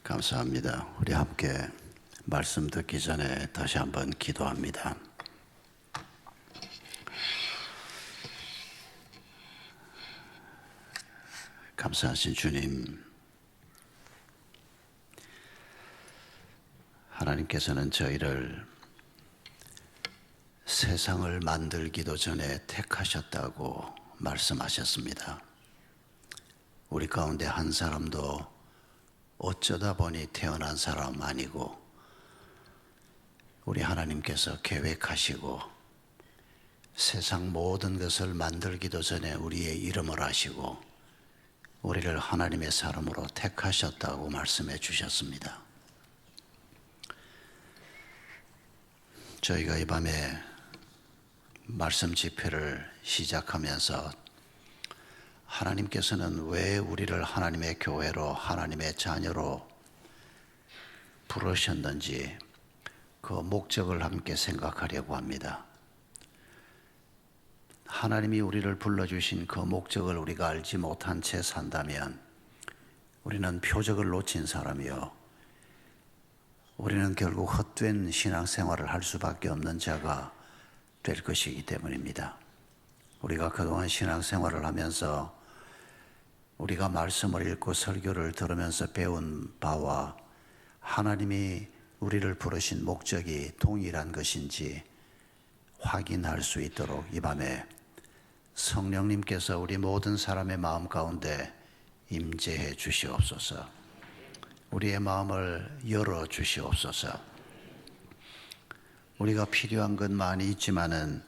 감사합니다. 우리 함께 말씀 듣기 전에 다시 한번 기도합니다. 감사하신 주님, 하나님께서는 저희를 세상을 만들기도 전에 택하셨다고 말씀하셨습니다. 우리 가운데 한 사람도 어쩌다 보니 태어난 사람 아니고 우리 하나님께서 계획하시고 세상 모든 것을 만들기도 전에 우리의 이름을 아시고 우리를 하나님의 사람으로 택하셨다고 말씀해 주셨습니다. 저희가 이 밤에 말씀 집회를 시작하면서 하나님께서는 왜 우리를 하나님의 교회로, 하나님의 자녀로 부르셨는지 그 목적을 함께 생각하려고 합니다. 하나님이 우리를 불러주신 그 목적을 우리가 알지 못한 채 산다면 우리는 표적을 놓친 사람이요, 우리는 결국 헛된 신앙생활을 할 수밖에 없는 자가 될 것이기 때문입니다. 우리가 그동안 신앙생활을 하면서 우리가 말씀을 읽고 설교를 들으면서 배운 바와 하나님이 우리를 부르신 목적이 동일한 것인지 확인할 수 있도록 이 밤에 성령님께서 우리 모든 사람의 마음 가운데 임재해 주시옵소서. 우리의 마음을 열어 주시옵소서. 우리가 필요한 건 많이 있지만은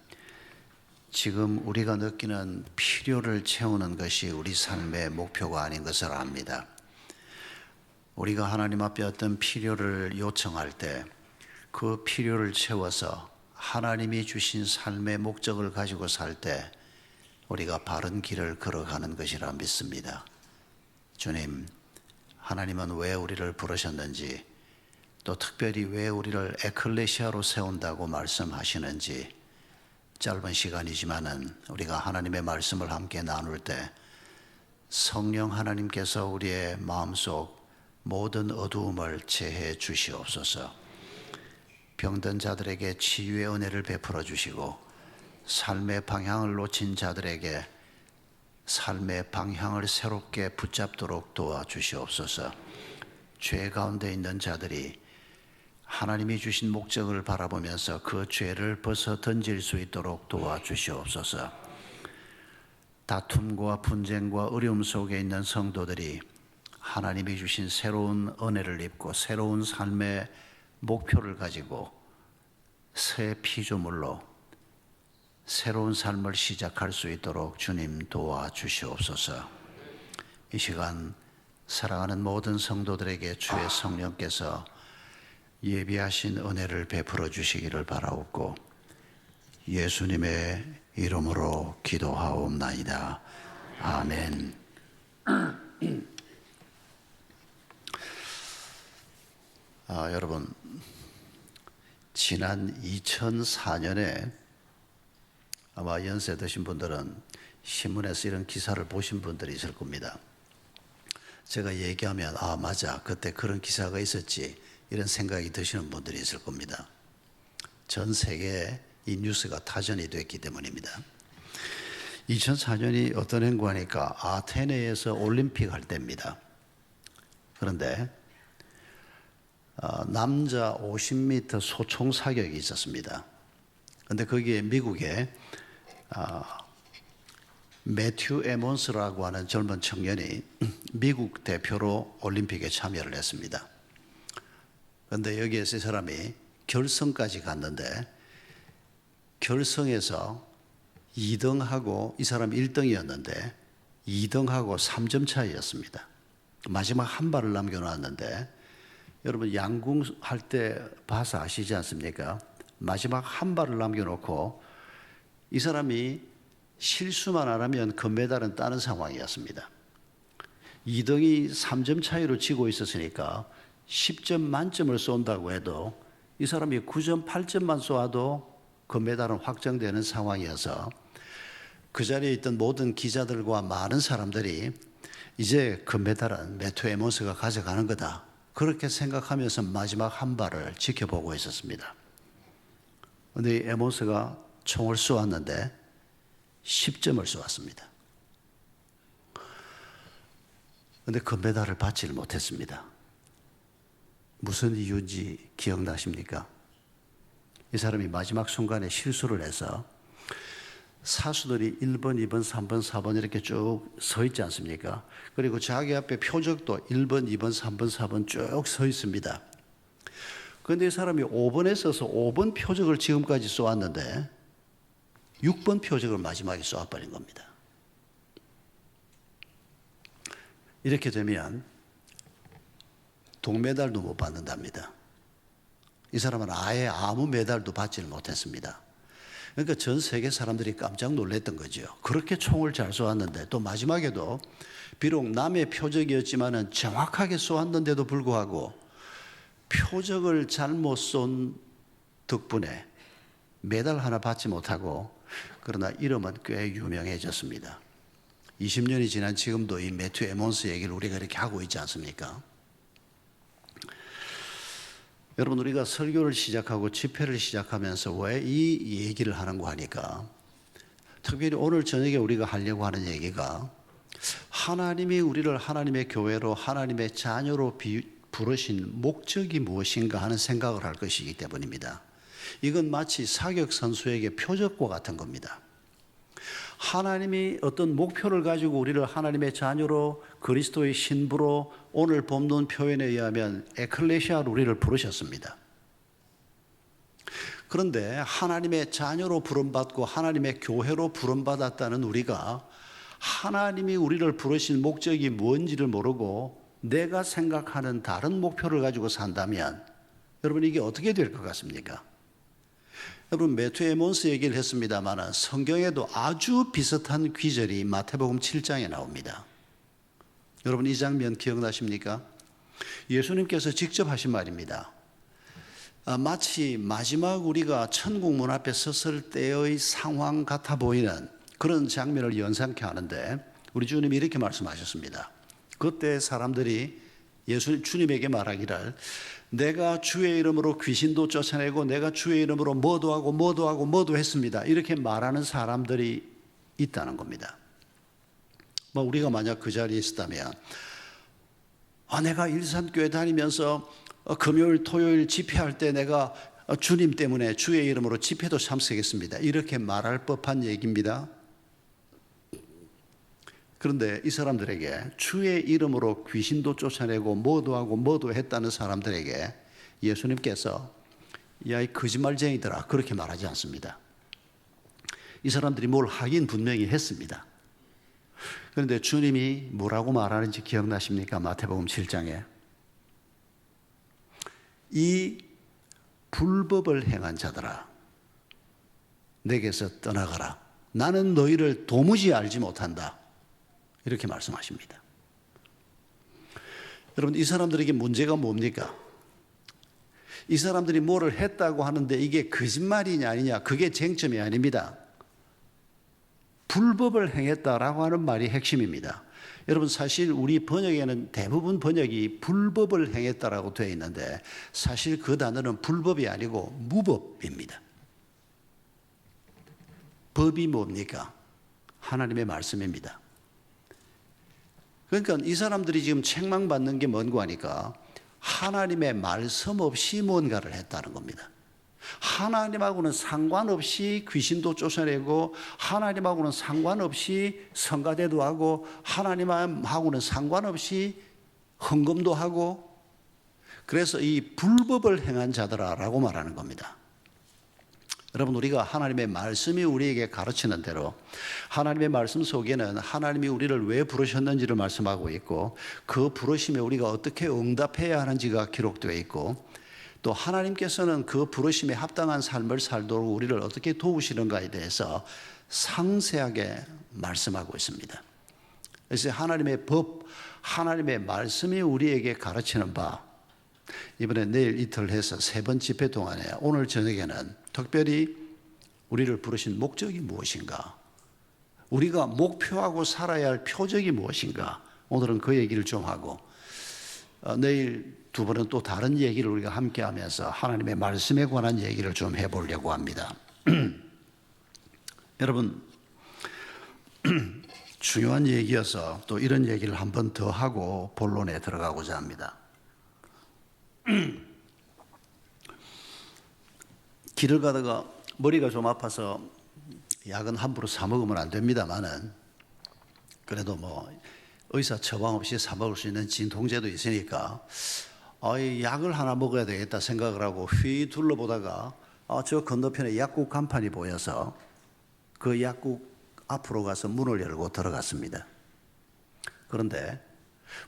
지금 우리가 느끼는 필요를 채우는 것이 우리 삶의 목표가 아닌 것을 압니다. 우리가 하나님 앞에 어떤 필요를 요청할 때 그 필요를 채워서 하나님이 주신 삶의 목적을 가지고 살 때 우리가 바른 길을 걸어가는 것이라 믿습니다. 주님, 하나님은 왜 우리를 부르셨는지, 또 특별히 왜 우리를 에클레시아로 세운다고 말씀하시는지 짧은 시간이지만은 우리가 하나님의 말씀을 함께 나눌 때 성령 하나님께서 우리의 마음속 모든 어두움을 제해 주시옵소서. 병든 자들에게 치유의 은혜를 베풀어 주시고 삶의 방향을 놓친 자들에게 삶의 방향을 새롭게 붙잡도록 도와주시옵소서. 죄 가운데 있는 자들이 하나님이 주신 목적을 바라보면서 그 죄를 벗어 던질 수 있도록 도와주시옵소서. 다툼과 분쟁과 어려움 속에 있는 성도들이 하나님이 주신 새로운 은혜를 입고 새로운 삶의 목표를 가지고 새 피조물로 새로운 삶을 시작할 수 있도록 주님 도와주시옵소서. 이 시간 사랑하는 모든 성도들에게 주의 성령께서 예비하신 은혜를 베풀어 주시기를 바라옵고 예수님의 이름으로 기도하옵나이다. 아멘. 여러분, 지난 2004년에 아마 연세 드신 분들은 신문에서 이런 기사를 보신 분들이 있을 겁니다. 제가 얘기하면 맞아, 그때 그런 기사가 있었지, 이런 생각이 드시는 분들이 있을 겁니다. 전 세계에 이 뉴스가 타전이 됐기 때문입니다. 2004년이 어떤 행구하니까 아테네에서 올림픽 할 때입니다. 그런데 남자 50m 소총 사격이 있었습니다. 그런데 거기에 미국의 매튜 에몬스라고 하는 젊은 청년이 미국 대표로 올림픽에 참여를 했습니다. 그런데 여기에서 이 사람이 결승까지 갔는데 결승에서 2등하고 이 사람이 1등이었는데 2등하고 3점 차이였습니다. 마지막 한 발을 남겨놨는데 여러분 양궁 할 때 봐서 아시지 않습니까? 마지막 한 발을 남겨놓고 이 사람이 실수만 안 하면 금메달은 따는 상황이었습니다. 2등이 3점 차이로 지고 있었으니까 10점 만점을 쏜다고 해도 이 사람이 9점, 8점만 쏘아도 금메달은 확정되는 상황이어서 그 자리에 있던 모든 기자들과 많은 사람들이 이제 금메달은 매튜 에몬스가 가져가는 거다, 그렇게 생각하면서 마지막 한 발을 지켜보고 있었습니다. 그런데 에모스가 총을 쏘았는데 10점을 쏘았습니다. 그런데 금메달을 받지를 못했습니다. 무슨 이유인지 기억나십니까? 이 사람이 마지막 순간에 실수를 해서 사수들이 1번, 2번, 3번, 4번 이렇게 쭉 서 있지 않습니까? 그리고 자기 앞에 표적도 1번, 2번, 3번, 4번 쭉 서 있습니다. 그런데 이 사람이 5번에 서서 5번 표적을 지금까지 쏘았는데 6번 표적을 마지막에 쏘아버린 겁니다. 이렇게 되면 동메달도 못 받는답니다. 이 사람은 아예 아무 메달도 받지를 못했습니다. 그러니까 전 세계 사람들이 깜짝 놀랐던 거죠. 그렇게 총을 잘 쏘았는데 또 마지막에도 비록 남의 표적이었지만은 정확하게 쏘았는데도 불구하고 표적을 잘못 쏜 덕분에 메달 하나 받지 못하고 그러나 이름은 꽤 유명해졌습니다. 20년이 지난 지금도 이 매튜 에몬스 얘기를 우리가 이렇게 하고 있지 않습니까? 여러분, 우리가 설교를 시작하고 집회를 시작하면서 왜 이 얘기를 하는가 하니까 특별히 오늘 저녁에 우리가 하려고 하는 얘기가 하나님이 우리를 하나님의 교회로 하나님의 자녀로 부르신 목적이 무엇인가 하는 생각을 할 것이기 때문입니다. 이건 마치 사격 선수에게 표적과 같은 겁니다. 하나님이 어떤 목표를 가지고 우리를 하나님의 자녀로 그리스도의 신부로 오늘 본문 표현에 의하면 에클레시아로 우리를 부르셨습니다. 그런데 하나님의 자녀로 부름받고 하나님의 교회로 부름받았다는 우리가 하나님이 우리를 부르신 목적이 뭔지를 모르고 내가 생각하는 다른 목표를 가지고 산다면 여러분 이게 어떻게 될 것 같습니까? 여러분 매튜 에몬스 얘기를 했습니다만 성경에도 아주 비슷한 귀절이 마태복음 7장에 나옵니다. 여러분 이 장면 기억나십니까? 예수님께서 직접 하신 말입니다. 마치 마지막 우리가 천국 문 앞에 섰을 때의 상황 같아 보이는 그런 장면을 연상케 하는데 우리 주님이 이렇게 말씀하셨습니다. 그때 사람들이 주님에게 말하기를 내가 주의 이름으로 귀신도 쫓아내고 내가 주의 이름으로 뭐도 하고 뭐도 하고 뭐도 했습니다. 이렇게 말하는 사람들이 있다는 겁니다. 우리가 만약 그 자리에 있었다면 내가 일산교회 다니면서 금요일 토요일 집회할 때 내가 주님 때문에 주의 이름으로 집회도 참석했습니다. 이렇게 말할 법한 얘기입니다. 그런데 이 사람들에게 주의 이름으로 귀신도 쫓아내고 뭐도 하고 뭐도 했다는 사람들에게 예수님께서 야, 이 거짓말쟁이들아 그렇게 말하지 않습니다. 이 사람들이 뭘 하긴 분명히 했습니다. 그런데 주님이 뭐라고 말하는지 기억나십니까? 마태복음 7장에 이 불법을 행한 자들아 내게서 떠나가라. 나는 너희를 도무지 알지 못한다. 이렇게 말씀하십니다. 여러분 이 사람들에게 문제가 뭡니까? 이 사람들이 뭐를 했다고 하는데 이게 거짓말이냐 아니냐 그게 쟁점이 아닙니다. 불법을 행했다라고 하는 말이 핵심입니다. 여러분 사실 우리 번역에는 대부분 번역이 불법을 행했다라고 되어 있는데 사실 그 단어는 불법이 아니고 무법입니다. 법이 뭡니까? 하나님의 말씀입니다. 그러니까 이 사람들이 지금 책망받는 게 뭔가 하니까 하나님의 말씀 없이 뭔가를 했다는 겁니다. 하나님하고는 상관없이 귀신도 쫓아내고 하나님하고는 상관없이 성가대도 하고 하나님하고는 상관없이 헌금도 하고 그래서 이 불법을 행한 자들아라고 말하는 겁니다. 여러분 우리가 하나님의 말씀이 우리에게 가르치는 대로 하나님의 말씀 속에는 하나님이 우리를 왜 부르셨는지를 말씀하고 있고 그 부르심에 우리가 어떻게 응답해야 하는지가 기록되어 있고 또 하나님께서는 그 부르심에 합당한 삶을 살도록 우리를 어떻게 도우시는가에 대해서 상세하게 말씀하고 있습니다. 그래서 하나님의 법, 하나님의 말씀이 우리에게 가르치는 바 이번에 내일 이틀 해서 3번 집회 동안에 오늘 저녁에는 특별히 우리를 부르신 목적이 무엇인가 우리가 목표하고 살아야 할 표적이 무엇인가 오늘은 그 얘기를 좀 하고 내일 두 번은 또 다른 얘기를 우리가 함께 하면서 하나님의 말씀에 관한 얘기를 좀 해보려고 합니다. 여러분, 중요한 얘기여서 또 이런 얘기를 한 번 더 하고 본론에 들어가고자 합니다. 길을 가다가 머리가 좀 아파서 약은 함부로 사 먹으면 안 됩니다만은 그래도 뭐 의사 처방 없이 사 먹을 수 있는 진통제도 있으니까 이 약을 하나 먹어야 되겠다 생각을 하고 휘 둘러보다가 저 건너편에 약국 간판이 보여서 그 약국 앞으로 가서 문을 열고 들어갔습니다. 그런데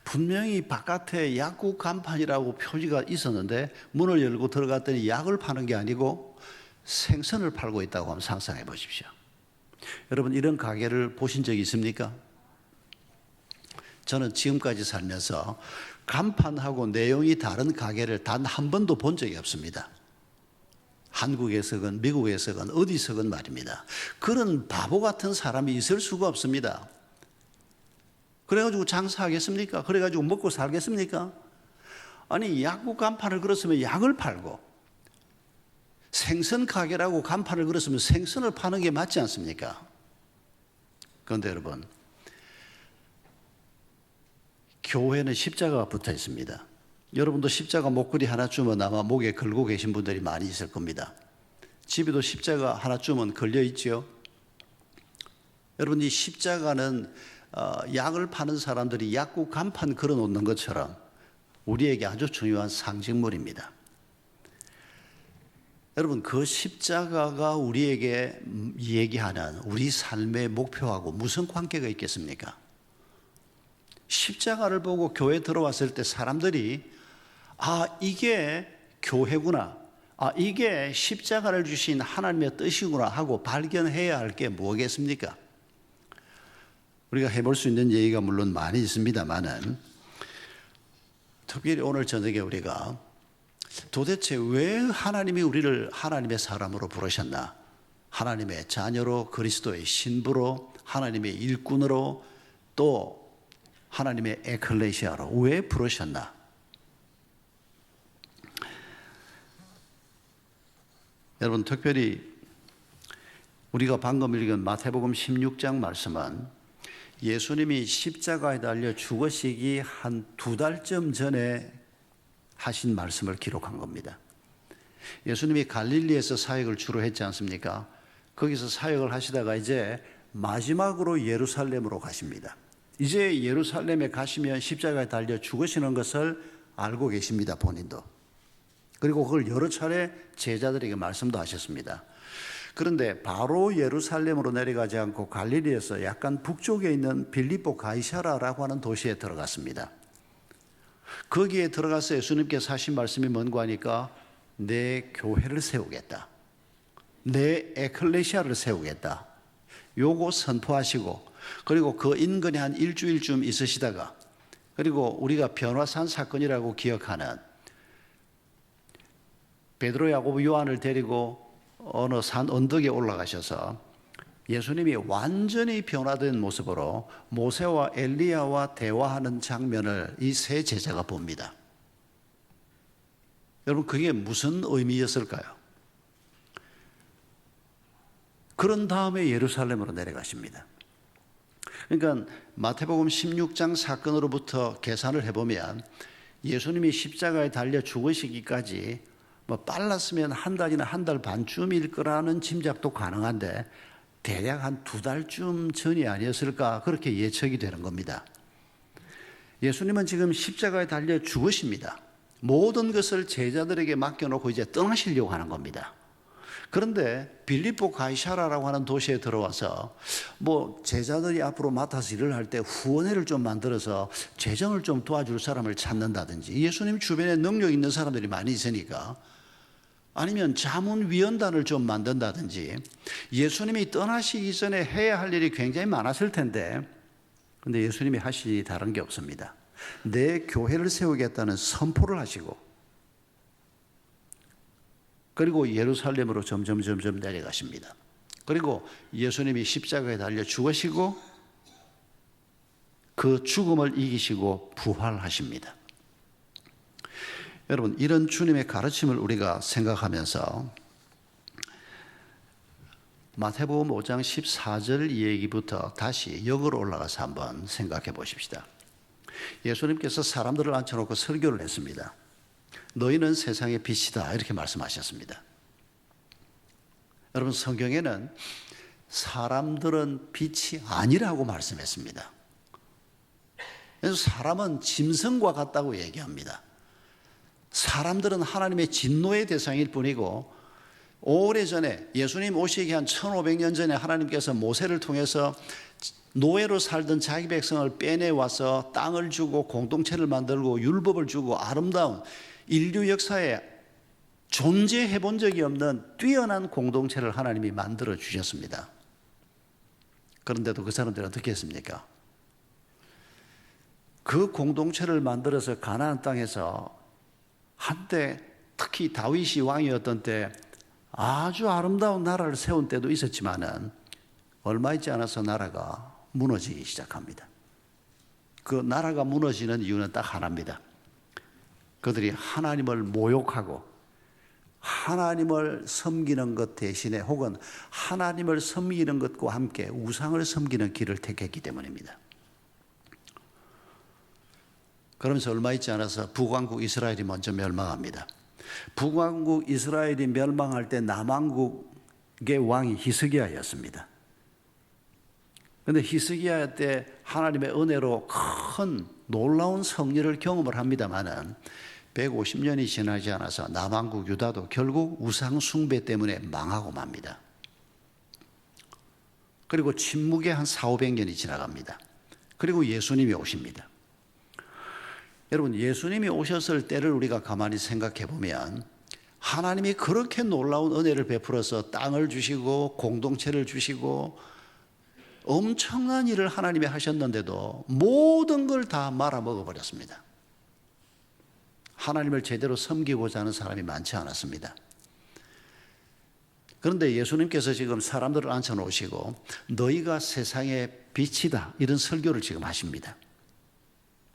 분명히 바깥에 약국 간판이라고 표지가 있었는데 문을 열고 들어갔더니 약을 파는 게 아니고 생선을 팔고 있다고 한번 상상해 보십시오. 여러분, 이런 가게를 보신 적이 있습니까? 저는 지금까지 살면서 간판하고 내용이 다른 가게를 단 한 번도 본 적이 없습니다. 한국에서건 미국에서건 어디서건 말입니다. 그런 바보 같은 사람이 있을 수가 없습니다. 그래가지고 장사하겠습니까? 그래가지고 먹고 살겠습니까? 아니, 약국 간판을 걸었으면 약을 팔고 생선 가게라고 간판을 걸었으면 생선을 파는 게 맞지 않습니까? 그런데 여러분, 교회는 십자가가 붙어 있습니다. 여러분도 십자가 목걸이 하나쯤은 아마 목에 걸고 계신 분들이 많이 있을 겁니다. 집에도 십자가 하나쯤은 걸려 있죠. 여러분, 이 십자가는 약을 파는 사람들이 약국 간판 걸어 놓는 것처럼 우리에게 아주 중요한 상징물입니다. 여러분, 그 십자가가 우리에게 얘기하는 우리 삶의 목표하고 무슨 관계가 있겠습니까? 십자가를 보고 교회에 들어왔을 때 사람들이 이게 교회구나, 이게 십자가를 주신 하나님의 뜻이구나 하고 발견해야 할 게 뭐겠습니까? 우리가 해볼 수 있는 얘기가 물론 많이 있습니다만은 특별히 오늘 저녁에 우리가 도대체 왜 하나님이 우리를 하나님의 사람으로 부르셨나? 하나님의 자녀로, 그리스도의 신부로, 하나님의 일꾼으로, 또 하나님의 에클레시아로 왜 부르셨나? 여러분, 특별히 우리가 방금 읽은 마태복음 16장 말씀은 예수님이 십자가에 달려 죽으시기 한 2달쯤 전에 하신 말씀을 기록한 겁니다. 예수님이 갈릴리에서 사역을 주로 했지 않습니까? 거기서 사역을 하시다가 이제 마지막으로 예루살렘으로 가십니다. 이제 예루살렘에 가시면 십자가에 달려 죽으시는 것을 알고 계십니다, 본인도. 그리고 그걸 여러 차례 제자들에게 말씀도 하셨습니다. 그런데 바로 예루살렘으로 내려가지 않고 갈릴리에서 약간 북쪽에 있는 빌립보 가이사라라고 하는 도시에 들어갔습니다. 거기에 들어가서 예수님께서 하신 말씀이 뭔가 하니까 내 교회를 세우겠다, 내 에클레시아를 세우겠다, 요거 선포하시고, 그리고 그 인근에 한 일주일쯤 있으시다가, 그리고 우리가 변화산 사건이라고 기억하는 베드로, 야고보, 요한을 데리고 어느 산 언덕에 올라가셔서 예수님이 완전히 변화된 모습으로 모세와 엘리야와 대화하는 장면을 이 세 제자가 봅니다. 여러분, 그게 무슨 의미였을까요? 그런 다음에 예루살렘으로 내려가십니다. 그러니까 마태복음 16장 사건으로부터 계산을 해보면 예수님이 십자가에 달려 죽으시기까지 빨랐으면 한 달이나 한 달 반쯤일 거라는 짐작도 가능한데 대략 한 2달쯤 전이 아니었을까, 그렇게 예측이 되는 겁니다. 예수님은 지금 십자가에 달려 죽으십니다. 모든 것을 제자들에게 맡겨놓고 이제 떠나시려고 하는 겁니다. 그런데 빌립보 가이사라라고 하는 도시에 들어와서 제자들이 앞으로 맡아서 일을 할 때 후원회를 좀 만들어서 재정을 좀 도와줄 사람을 찾는다든지, 예수님 주변에 능력 있는 사람들이 많이 있으니까, 아니면 자문위원단을 좀 만든다든지, 예수님이 떠나시기 전에 해야 할 일이 굉장히 많았을 텐데, 근데 예수님이 하실 일이 다른 게 없습니다. 내 교회를 세우겠다는 선포를 하시고, 그리고 예루살렘으로 점점 내려가십니다. 그리고 예수님이 십자가에 달려 죽으시고 그 죽음을 이기시고 부활하십니다. 여러분, 이런 주님의 가르침을 우리가 생각하면서 마태복음 5장 14절 얘기부터 다시 역으로 올라가서 한번 생각해 보십시다. 예수님께서 사람들을 앉혀놓고 설교를 했습니다. 너희는 세상의 빛이다, 이렇게 말씀하셨습니다. 여러분, 성경에는 사람들은 빛이 아니라고 말씀했습니다. 그래서 사람은 짐승과 같다고 얘기합니다. 사람들은 하나님의 진노의 대상일 뿐이고, 오래전에 예수님 오시기 한 1500년 전에 하나님께서 모세를 통해서 노예로 살던 자기 백성을 빼내와서 땅을 주고 공동체를 만들고 율법을 주고 아름다운 인류 역사에 존재해 본 적이 없는 뛰어난 공동체를 하나님이 만들어 주셨습니다. 그런데도 그 사람들이 어떻게 했습니까? 그 공동체를 만들어서 가나안 땅에서 한때 특히 다윗이 왕이었던 때 아주 아름다운 나라를 세운 때도 있었지만은 얼마 있지 않아서 나라가 무너지기 시작합니다. 그 나라가 무너지는 이유는 딱 하나입니다. 그들이 하나님을 모욕하고 하나님을 섬기는 것 대신에 혹은 하나님을 섬기는 것과 함께 우상을 섬기는 길을 택했기 때문입니다. 그러면서 얼마 있지 않아서 북왕국 이스라엘이 먼저 멸망합니다. 북왕국 이스라엘이 멸망할 때 남왕국의 왕이 히스기야였습니다. 그런데 히스기야 때 하나님의 은혜로 큰 놀라운 성리를 경험을 합니다마는 150년이 지나지 않아서 남왕국 유다도 결국 우상 숭배 때문에 망하고 맙니다. 그리고 침묵의 한 400~500년이 지나갑니다. 그리고 예수님이 오십니다. 여러분, 예수님이 오셨을 때를 우리가 가만히 생각해 보면 하나님이 그렇게 놀라운 은혜를 베풀어서 땅을 주시고 공동체를 주시고 엄청난 일을 하나님이 하셨는데도 모든 걸 다 말아먹어 버렸습니다. 하나님을 제대로 섬기고자 하는 사람이 많지 않았습니다. 그런데 예수님께서 지금 사람들을 앉혀놓으시고 너희가 세상의 빛이다, 이런 설교를 지금 하십니다.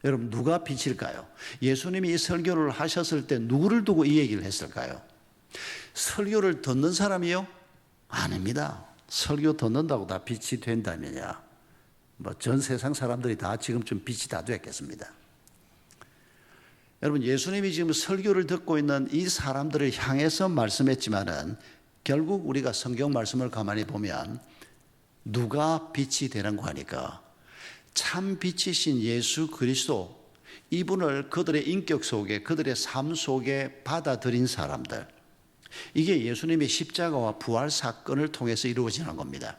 여러분, 누가 빛일까요? 예수님이 이 설교를 하셨을 때 누구를 두고 이 얘기를 했을까요? 설교를 듣는 사람이요? 아닙니다. 설교 듣는다고 다 빛이 된다면야 전 세상 사람들이 다 지금쯤 빛이 다 됐겠습니다. 여러분, 예수님이 지금 설교를 듣고 있는 이 사람들을 향해서 말씀했지만은 결국 우리가 성경 말씀을 가만히 보면 누가 빛이 되는가 하니까 참 빛이신 예수 그리스도, 이분을 그들의 인격 속에, 그들의 삶 속에 받아들인 사람들, 이게 예수님의 십자가와 부활 사건을 통해서 이루어지는 겁니다.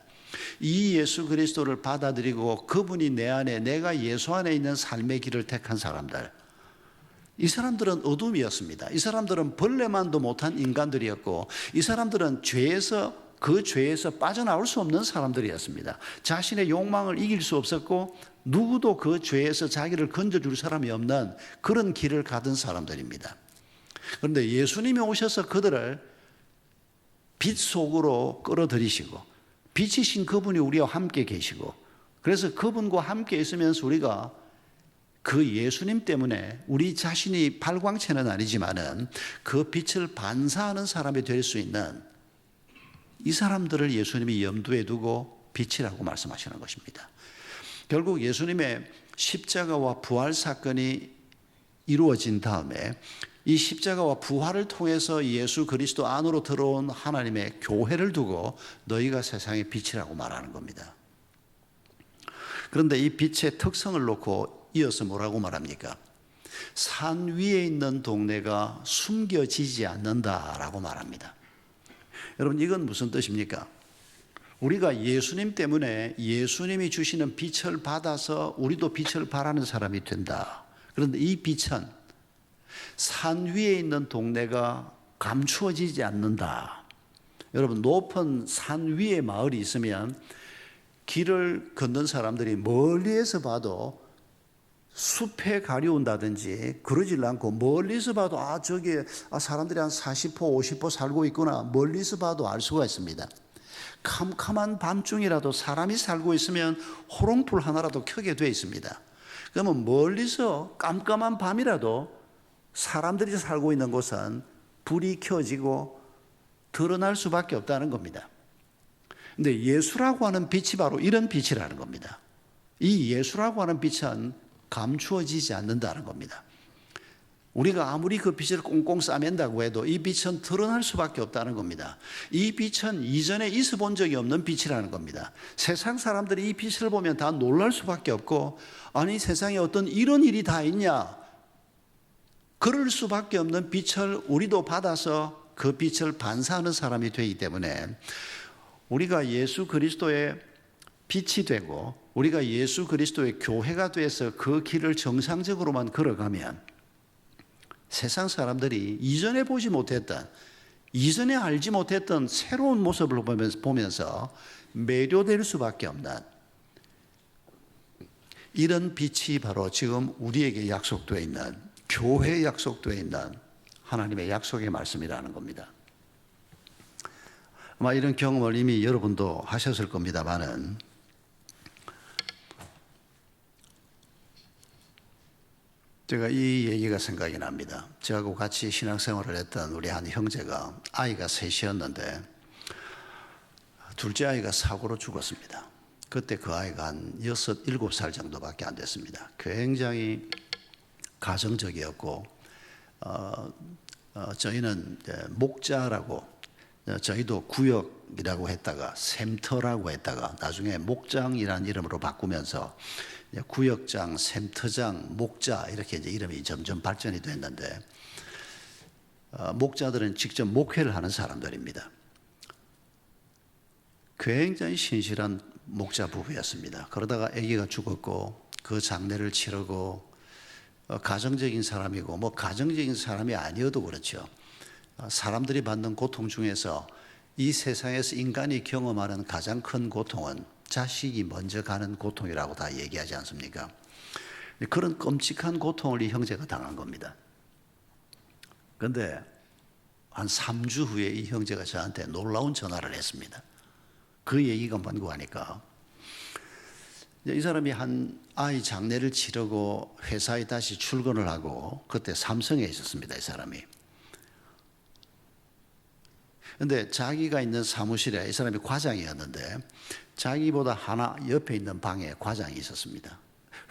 이 예수 그리스도를 받아들이고 그분이 내 안에, 내가 예수 안에 있는 삶의 길을 택한 사람들, 이 사람들은 어둠이었습니다. 이 사람들은 벌레만도 못한 인간들이었고, 이 사람들은 그 죄에서 빠져나올 수 없는 사람들이었습니다. 자신의 욕망을 이길 수 없었고 누구도 그 죄에서 자기를 건져줄 사람이 없는 그런 길을 가던 사람들입니다. 그런데 예수님이 오셔서 그들을 빛 속으로 끌어들이시고 빛이신 그분이 우리와 함께 계시고, 그래서 그분과 함께 있으면서 우리가 그 예수님 때문에 우리 자신이 발광체는 아니지만은 그 빛을 반사하는 사람이 될 수 있는 이 사람들을 예수님이 염두에 두고 빛이라고 말씀하시는 것입니다. 결국 예수님의 십자가와 부활 사건이 이루어진 다음에 이 십자가와 부활을 통해서 예수 그리스도 안으로 들어온 하나님의 교회를 두고 너희가 세상의 빛이라고 말하는 겁니다. 그런데 이 빛의 특성을 놓고 이어서 뭐라고 말합니까? 산 위에 있는 동네가 숨겨지지 않는다라고 말합니다. 여러분, 이건 무슨 뜻입니까? 우리가 예수님 때문에 예수님이 주시는 빛을 받아서 우리도 빛을 발하는 사람이 된다. 그런데 이 빛은 산 위에 있는 동네가 감추어지지 않는다. 여러분, 높은 산 위에 마을이 있으면 길을 걷는 사람들이 멀리에서 봐도 숲에 가려운다든지 그러질 않고, 멀리서 봐도 저기 사람들이 한 40호 50호 살고 있구나, 멀리서 봐도 알 수가 있습니다. 캄캄한 밤중이라도 사람이 살고 있으면 호롱불 하나라도 켜게 돼 있습니다. 그러면 멀리서 깜깜한 밤이라도 사람들이 살고 있는 곳은 불이 켜지고 드러날 수밖에 없다는 겁니다. 근데 예수라고 하는 빛이 바로 이런 빛이라는 겁니다. 이 예수라고 하는 빛은 감추어지지 않는다는 겁니다. 우리가 아무리 그 빛을 꽁꽁 싸맨다고 해도 이 빛은 드러날 수밖에 없다는 겁니다. 이 빛은 이전에 있어 본 적이 없는 빛이라는 겁니다. 세상 사람들이 이 빛을 보면 다 놀랄 수밖에 없고, 아니 세상에 어떤 이런 일이 다 있냐, 그럴 수밖에 없는 빛을 우리도 받아서 그 빛을 반사하는 사람이 되기 때문에 우리가 예수 그리스도의 빛이 되고 우리가 예수 그리스도의 교회가 돼서 그 길을 정상적으로만 걸어가면 세상 사람들이 이전에 보지 못했던, 이전에 알지 못했던 새로운 모습을 보면서 매료될 수밖에 없는 이런 빛이 바로 지금 우리에게 약속되어 있는, 교회에 약속되어 있는 하나님의 약속의 말씀이라는 겁니다. 아마 이런 경험을 이미 여러분도 하셨을 겁니다만은, 제가 이 얘기가 생각이 납니다. 저하고 같이 신앙생활을 했던 우리 한 형제가 아이가 셋이었는데 둘째 아이가 사고로 죽었습니다. 그때 그 아이가 한 6, 7살 정도밖에 안 됐습니다. 굉장히 가정적이었고 저희는 목자라고, 저희도 구역이라고 했다가 샘터라고 했다가 나중에 목장이라는 이름으로 바꾸면서 구역장, 샘터장, 목자 이렇게 이제 이름이 점점 발전이 됐는데, 목자들은 직접 목회를 하는 사람들입니다. 굉장히 신실한 목자 부부였습니다. 그러다가 아기가 죽었고 그 장례를 치르고, 가정적인 사람이고 뭐 가정적인 사람이 아니어도 그렇죠. 사람들이 받는 고통 중에서 이 세상에서 인간이 경험하는 가장 큰 고통은 자식이 먼저 가는 고통이라고 다 얘기하지 않습니까? 그런 끔찍한 고통을 이 형제가 당한 겁니다. 그런데 한 3주 후에 이 형제가 저한테 놀라운 전화를 했습니다. 그 얘기가 뭔고 하니까, 이 사람이 한 아이 장례를 치르고 회사에 다시 출근을 하고, 그때 삼성에 있었습니다, 이 사람이. 근데 자기가 있는 사무실에 이 사람이 과장이었는데 자기보다 하나 옆에 있는 방에 과장이 있었습니다.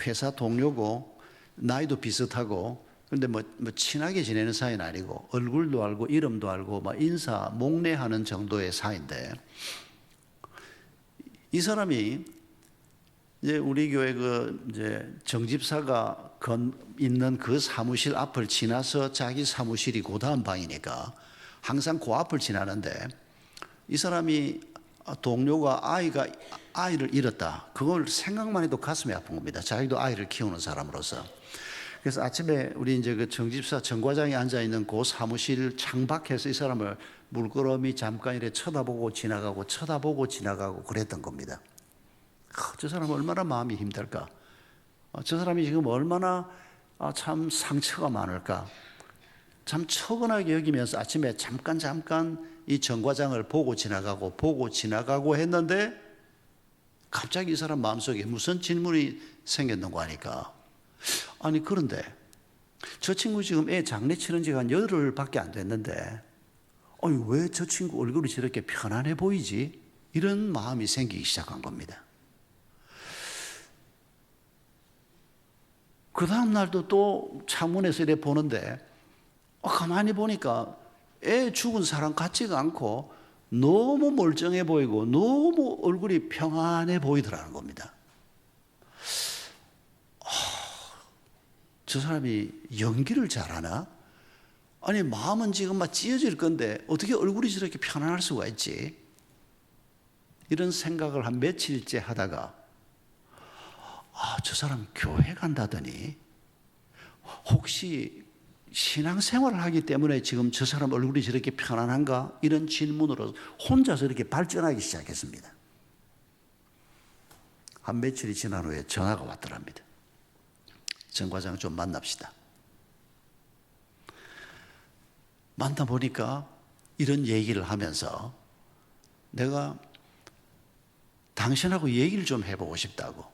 회사 동료고 나이도 비슷하고, 근데 뭐 친하게 지내는 사이는 아니고 얼굴도 알고 이름도 알고 막 인사 목례하는 정도의 사이인데, 이 사람이 이제 우리 교회 이제 정집사가 있는 그 사무실 앞을 지나서 자기 사무실이 그 다음 방이니까 항상 그 앞을 지나는데, 이 사람이 동료가 아이를 잃었다, 그걸 생각만 해도 가슴이 아픈 겁니다. 자기도 아이를 키우는 사람으로서. 그래서 아침에 우리 이제 그 정집사 정과장이 앉아 있는 그 사무실 창밖에서 이 사람을 물끄러미 잠깐 이렇게 쳐다보고 지나가고 그랬던 겁니다. 저 사람 얼마나 마음이 힘들까? 저 사람이 지금 얼마나 참 상처가 많을까? 참 처근하게 여기면서 아침에 잠깐 이 정과장을 보고 지나가고 했는데, 갑자기 이 사람 마음속에 무슨 질문이 생겼는고 하니까, 아니 그런데 저 친구 지금 애 장례 치른 지가 한 열흘밖에 안 됐는데 아니 왜 저 친구 얼굴이 저렇게 편안해 보이지? 이런 마음이 생기기 시작한 겁니다. 그 다음 날도 또 창문에서 이렇게 보는데 가만히 보니까 애 죽은 사람 같지가 않고 너무 멀쩡해 보이고 너무 얼굴이 평안해 보이더라는 겁니다. 저 사람이 연기를 잘하나? 아니 마음은 지금 막 찢어질 건데 어떻게 얼굴이 저렇게 편안할 수가 있지? 이런 생각을 한 며칠째 하다가 저 사람 교회 간다더니 혹시 신앙생활을 하기 때문에 지금 저 사람 얼굴이 저렇게 편안한가? 이런 질문으로 혼자서 이렇게 발전하기 시작했습니다. 한 며칠이 지난 후에 전화가 왔더랍니다. 정 과장 좀 만납시다. 만나보니까 이런 얘기를 하면서 내가 당신하고 얘기를 좀 해보고 싶다고.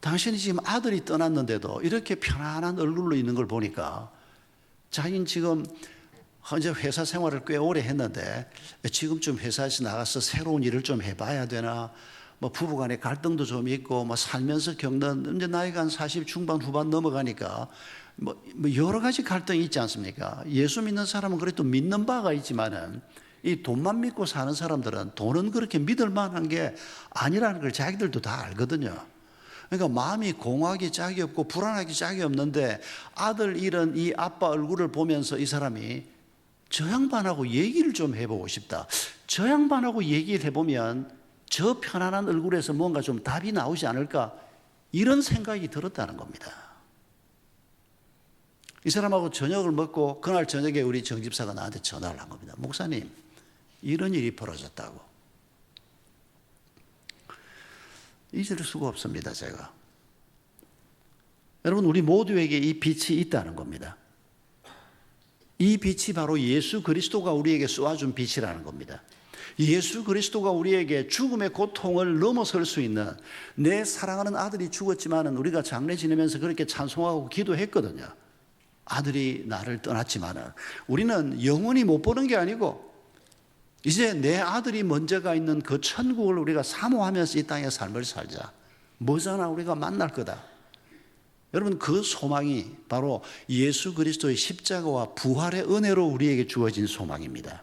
당신이 지금 아들이 떠났는데도 이렇게 편안한 얼굴로 있는 걸 보니까 자기는 지금 이제 회사 생활을 꽤 오래 했는데 지금쯤 회사에서 나가서 새로운 일을 좀 해봐야 되나, 뭐 부부간의 갈등도 좀 있고, 뭐 살면서 겪는, 이제 나이가 한 40 중반 후반 넘어가니까 뭐 여러 가지 갈등이 있지 않습니까? 예수 믿는 사람은 그래도 믿는 바가 있지만은 이 돈만 믿고 사는 사람들은 돈은 그렇게 믿을 만한 게 아니라는 걸 자기들도 다 알거든요. 그러니까 마음이 공허하기 짝이 없고 불안하기 짝이 없는데, 아들 잃은 이 아빠 얼굴을 보면서 이 사람이 저 양반하고 얘기를 좀 해보고 싶다. 저 양반하고 얘기를 해보면 저 편안한 얼굴에서 뭔가 좀 답이 나오지 않을까, 이런 생각이 들었다는 겁니다. 이 사람하고 저녁을 먹고 그날 저녁에 우리 정 집사가 나한테 전화를 한 겁니다. 목사님, 이런 일이 벌어졌다고. 잊을 수가 없습니다, 제가. 여러분, 우리 모두에게 이 빛이 있다는 겁니다. 이 빛이 바로 예수 그리스도가 우리에게 쏘아준 빛이라는 겁니다. 예수 그리스도가 우리에게 죽음의 고통을 넘어설 수 있는, 내 사랑하는 아들이 죽었지만은 우리가 장례 지내면서 그렇게 찬송하고 기도했거든요. 아들이 나를 떠났지만은 우리는 영원히 못 보는 게 아니고 이제 내 아들이 먼저가 있는 그 천국을 우리가 사모하면서 이 땅의 삶을 살자. 머지않아 우리가 만날 거다. 여러분, 그 소망이 바로 예수 그리스도의 십자가와 부활의 은혜로 우리에게 주어진 소망입니다.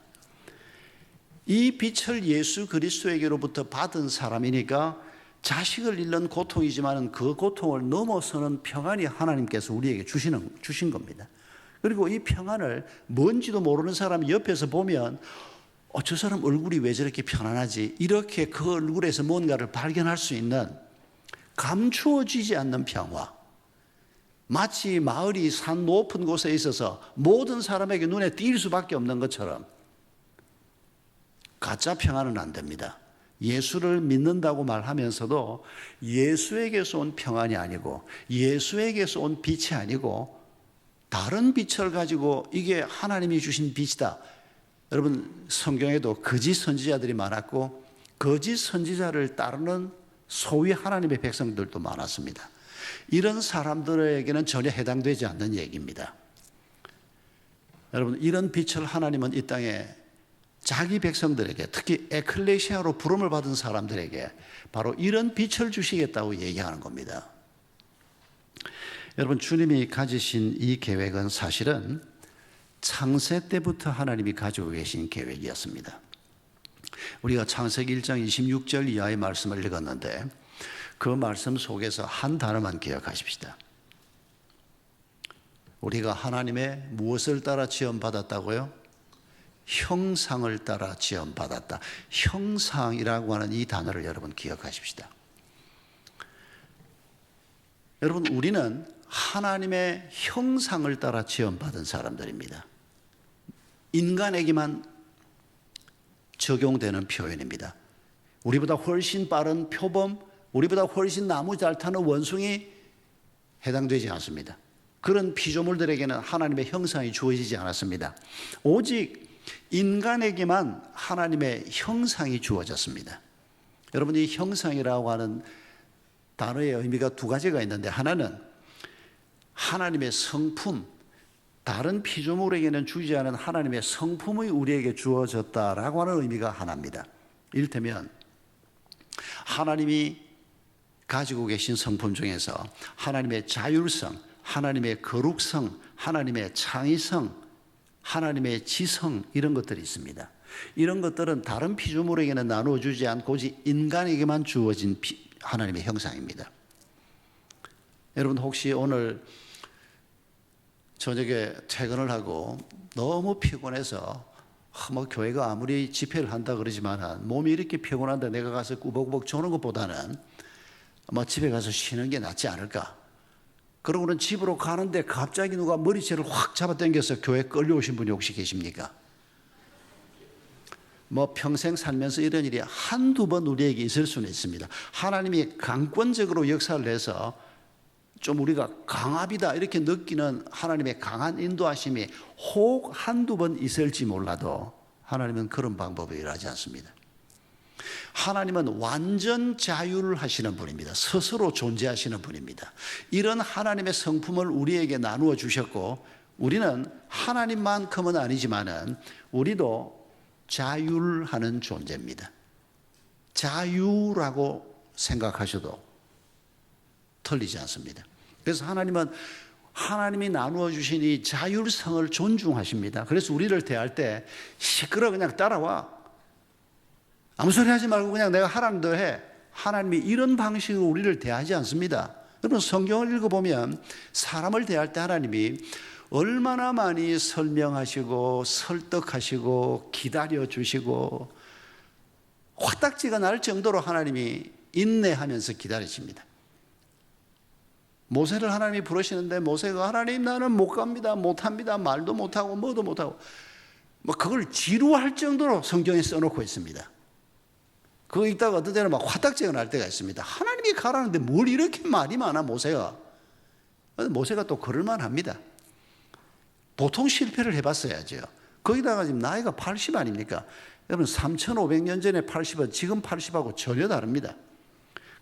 이 빛을 예수 그리스도에게로부터 받은 사람이니까 자식을 잃는 고통이지만 그 고통을 넘어서는 평안이 하나님께서 우리에게 주신 겁니다. 그리고 이 평안을 뭔지도 모르는 사람이 옆에서 보면 저 사람 얼굴이 왜 저렇게 편안하지? 이렇게 그 얼굴에서 뭔가를 발견할 수 있는, 감추어지지 않는 평화. 마치 마을이 산 높은 곳에 있어서 모든 사람에게 눈에 띌 수밖에 없는 것처럼 가짜 평안은 안 됩니다. 예수를 믿는다고 말하면서도 예수에게서 온 평안이 아니고, 예수에게서 온 빛이 아니고 다른 빛을 가지고 이게 하나님이 주신 빛이다. 여러분, 성경에도 거짓 선지자들이 많았고 거짓 선지자를 따르는 소위 하나님의 백성들도 많았습니다. 이런 사람들에게는 전혀 해당되지 않는 얘기입니다. 여러분, 이런 빛을 하나님은 이 땅에 자기 백성들에게, 특히 에클레시아로 부름을 받은 사람들에게 바로 이런 빛을 주시겠다고 얘기하는 겁니다. 여러분, 주님이 가지신 이 계획은 사실은 창세 때부터 하나님이 가지고 계신 계획이었습니다. 우리가 창세기 1장 26절 이하의 말씀을 읽었는데 그 말씀 속에서 한 단어만 기억하십시다. 우리가 하나님의 무엇을 따라 지음받았다고요? 형상을 따라 지음받았다. 형상이라고 하는 이 단어를 여러분 기억하십시다. 여러분, 우리는 하나님의 형상을 따라 지음받은 사람들입니다. 인간에게만 적용되는 표현입니다. 우리보다 훨씬 빠른 표범, 우리보다 훨씬 나무 잘 타는 원숭이 해당되지 않습니다. 그런 피조물들에게는 하나님의 형상이 주어지지 않았습니다. 오직 인간에게만 하나님의 형상이 주어졌습니다. 여러분, 이 형상이라고 하는 단어의 의미가 두 가지가 있는데, 하나는 하나님의 성품, 다른 피조물에게는 주지 않은 하나님의 성품이 우리에게 주어졌다라고 하는 의미가 하나입니다. 이를테면 하나님이 가지고 계신 성품 중에서 하나님의 자율성, 하나님의 거룩성, 하나님의 창의성, 하나님의 지성, 이런 것들이 있습니다. 이런 것들은 다른 피조물에게는 나누어 주지 않고 오직 인간에게만 주어진 하나님의 형상입니다. 여러분, 혹시 오늘 저녁에 퇴근을 하고 너무 피곤해서 뭐 교회가 아무리 집회를 한다 그러지만 몸이 이렇게 피곤한데 내가 가서 꾸벅꾸벅 조는 것보다는 뭐 집에 가서 쉬는 게 낫지 않을까? 그러고는 집으로 가는데 갑자기 누가 머리채를 확 잡아당겨서 교회 끌려오신 분이 혹시 계십니까? 뭐 평생 살면서 이런 일이 한두 번 우리에게 있을 수는 있습니다. 하나님이 강권적으로 역사를 해서 좀 우리가 강압이다 이렇게 느끼는 하나님의 강한 인도하심이 혹 한두 번 있을지 몰라도 하나님은 그런 방법을 일하지 않습니다. 하나님은 완전 자유를 하시는 분입니다. 스스로 존재하시는 분입니다. 이런 하나님의 성품을 우리에게 나누어 주셨고 우리는 하나님만큼은 아니지만은 우리도 자율하는 존재입니다. 자유라고 생각하셔도 틀리지 않습니다. 그래서 하나님은 하나님이 나누어 주신 이 자율성을 존중하십니다. 그래서 우리를 대할 때 시끄러 그냥 따라와. 아무 소리 하지 말고 그냥 내가 하라는 대로 해. 하나님이 이런 방식으로 우리를 대하지 않습니다. 여러분 성경을 읽어보면 사람을 대할 때 하나님이 얼마나 많이 설명하시고 설득하시고 기다려주시고 화딱지가 날 정도로 하나님이 인내하면서 기다리십니다. 모세를 하나님이 부르시는데 모세가 하나님 나는 못 갑니다. 못합니다. 말도 못하고 뭐도 못하고 뭐 그걸 지루할 정도로 성경에 써놓고 있습니다. 그거 읽다가 어떤 때는 막 화딱지가 날 때가 있습니다. 하나님이 가라는데 뭘 이렇게 말이 많아 모세가. 모세가 또 그럴만 합니다. 보통 실패를 해봤어야죠. 거기다가 지금 나이가 80 아닙니까? 여러분 3,500년 전에 80은 지금 80하고 전혀 다릅니다.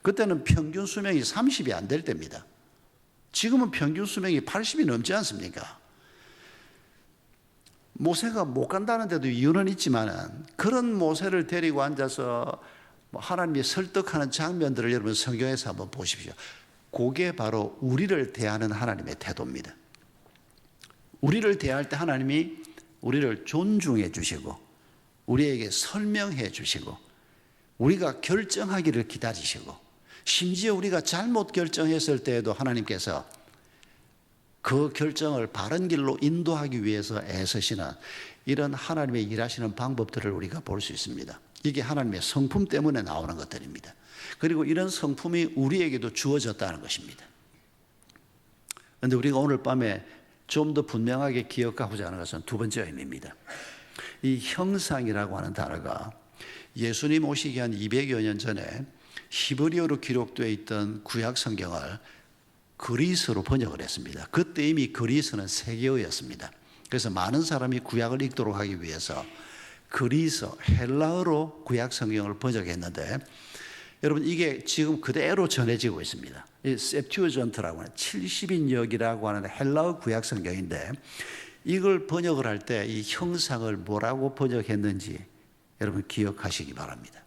그때는 평균 수명이 30이 안 될 때입니다. 지금은 평균 수명이 80이 넘지 않습니까? 모세가 못 간다는 데도 이유는 있지만 그런 모세를 데리고 앉아서 하나님이 설득하는 장면들을 여러분 성경에서 한번 보십시오. 그게 바로 우리를 대하는 하나님의 태도입니다. 우리를 대할 때 하나님이 우리를 존중해 주시고 우리에게 설명해 주시고 우리가 결정하기를 기다리시고 심지어 우리가 잘못 결정했을 때에도 하나님께서 그 결정을 바른 길로 인도하기 위해서 애쓰시는 이런 하나님의 일하시는 방법들을 우리가 볼 수 있습니다. 이게 하나님의 성품 때문에 나오는 것들입니다. 그리고 이런 성품이 우리에게도 주어졌다는 것입니다. 그런데 우리가 오늘 밤에 좀 더 분명하게 기억하고자 하는 것은 두 번째 의미입니다. 이 형상이라고 하는 단어가 예수님 오시기 한 200여 년 전에 히브리어로 기록되어 있던 구약 성경을 그리스어로 번역을 했습니다. 그때 이미 그리스어는 세계어였습니다. 그래서 많은 사람이 구약을 읽도록 하기 위해서 그리스어, 헬라어로 구약 성경을 번역했는데 여러분 이게 지금 그대로 전해지고 있습니다. 이 septuagint라고 하는 70인역이라고 하는 헬라어 구약 성경인데 이걸 번역을 할 때 이 형상을 뭐라고 번역했는지 여러분 기억하시기 바랍니다.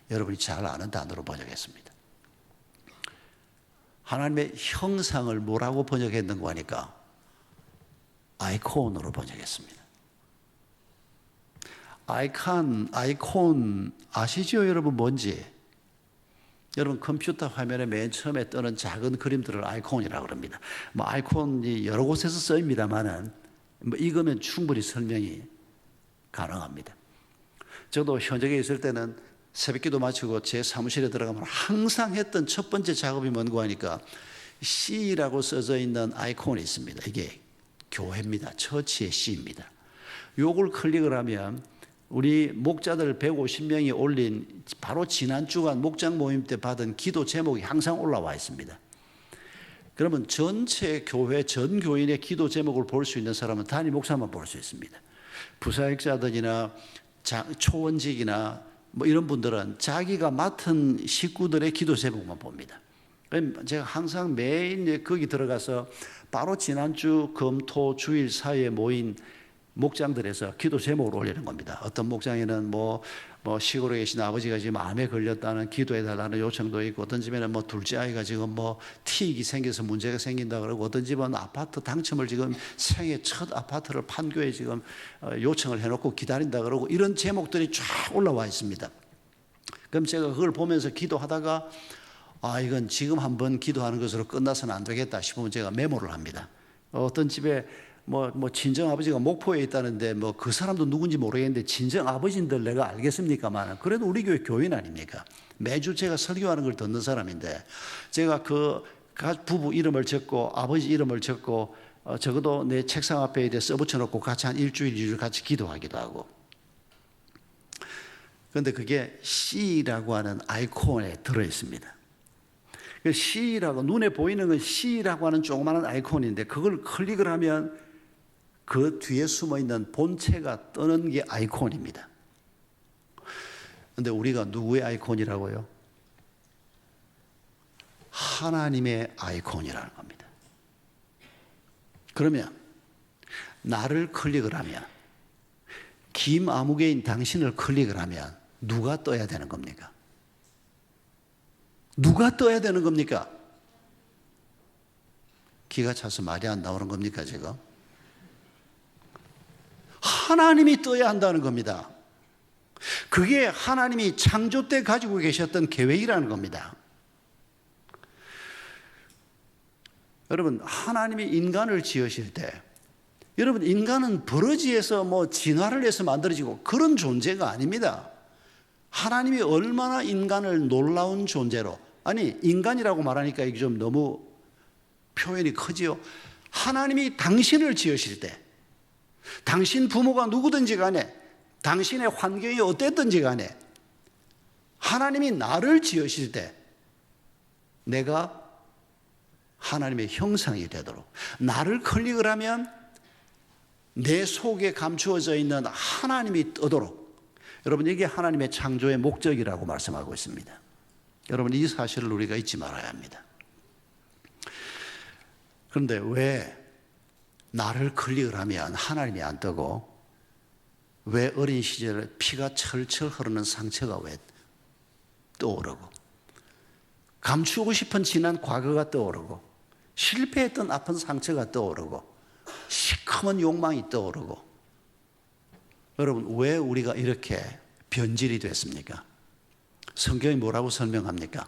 여러분이 잘 아는 단어로 번역했습니다. 하나님의 형상을 뭐라고 번역했는가 하니까 아이콘으로 번역했습니다. 아이콘 아시죠 여러분 뭔지? 여러분 컴퓨터 화면에 맨 처음에 뜨는 작은 그림들을 아이콘이라고 합니다. 뭐 아이콘이 여러 곳에서 쓰입니다만은 뭐 이거면 충분히 설명이 가능합니다. 저도 현직에 있을 때는 새벽기도 마치고 제 사무실에 들어가면 항상 했던 첫 번째 작업이 뭔고 하니까 C라고 써져 있는 아이콘이 있습니다. 이게 교회입니다. 처치의 C입니다. 요걸 클릭을 하면 우리 목자들 150명이 올린 바로 지난 주간 목장 모임 때 받은 기도 제목이 항상 올라와 있습니다. 그러면 전체 교회 전 교인의 기도 제목을 볼 수 있는 사람은 단임 목사만 볼 수 있습니다. 부사역자들이나 초원직이나 뭐 이런 분들은 자기가 맡은 식구들의 기도 제목만 봅니다. 제가 항상 매일 거기 들어가서 바로 지난주 금토 주일 사이에 모인 목장들에서 기도 제목을 올리는 겁니다. 어떤 목장에는 뭐 시골에 계신 아버지가 지금 암에 걸렸다는 기도해달라는 요청도 있고, 어떤 집에는 뭐 둘째 아이가 지금 뭐 티익이 생겨서 문제가 생긴다 그러고, 어떤 집은 아파트 당첨을 지금 생애 첫 아파트를 판교에 지금 요청을 해놓고 기다린다 그러고, 이런 제목들이 쫙 올라와 있습니다. 그럼 제가 그걸 보면서 기도하다가 이건 지금 한번 기도하는 것으로 끝나서는 안 되겠다 싶으면 제가 메모를 합니다. 어떤 집에 뭐 친정 아버지가 목포에 있다는데 뭐 그 사람도 누군지 모르겠는데 친정 아버지인들 내가 알겠습니까만 그래도 우리 교회 교인 아닙니까? 매주 제가 설교하는 걸 듣는 사람인데 제가 그 부부 이름을 적고 아버지 이름을 적고 적어도 내 책상 앞에 써붙여 놓고 같이 한 일주일 2주일 같이 기도하기도 하고. 그런데 그게 C라고 하는 아이콘에 들어 있습니다. C라고 눈에 보이는 건 C라고 하는 조그마한 아이콘인데 그걸 클릭을 하면 그 뒤에 숨어있는 본체가 뜨는 게 아이콘입니다. 그런데 우리가 누구의 아이콘이라고요? 하나님의 아이콘이라는 겁니다. 그러면 나를 클릭을 하면, 김아무개인 당신을 클릭을 하면 누가 떠야 되는 겁니까? 누가 떠야 되는 겁니까? 기가 차서 말이 안 나오는 겁니까 지금? 하나님이 떠야 한다는 겁니다. 그게 하나님이 창조 때 가지고 계셨던 계획이라는 겁니다. 여러분, 하나님이 인간을 지으실 때, 여러분, 인간은 버러지에서 진화를 해서 만들어지고 그런 존재가 아닙니다. 하나님이 얼마나 인간을 놀라운 존재로, 아니 인간이라고 말하니까 이게 좀 너무 표현이 크지요. 하나님이 당신을 지으실 때, 당신 부모가 누구든지 간에, 당신의 환경이 어땠든지 간에 하나님이 나를 지으실 때 내가 하나님의 형상이 되도록, 나를 클릭을 하면 내 속에 감추어져 있는 하나님이 뜨도록, 여러분, 이게 하나님의 창조의 목적이라고 말씀하고 있습니다. 여러분, 이 사실을 우리가 잊지 말아야 합니다. 그런데 왜 나를 클릭을 하면 하나님이 안 뜨고, 왜 어린 시절에 피가 철철 흐르는 상처가 왜 떠오르고, 감추고 싶은 지난 과거가 떠오르고, 실패했던 아픈 상처가 떠오르고, 시커먼 욕망이 떠오르고, 여러분, 왜 우리가 이렇게 변질이 됐습니까? 성경이 뭐라고 설명합니까?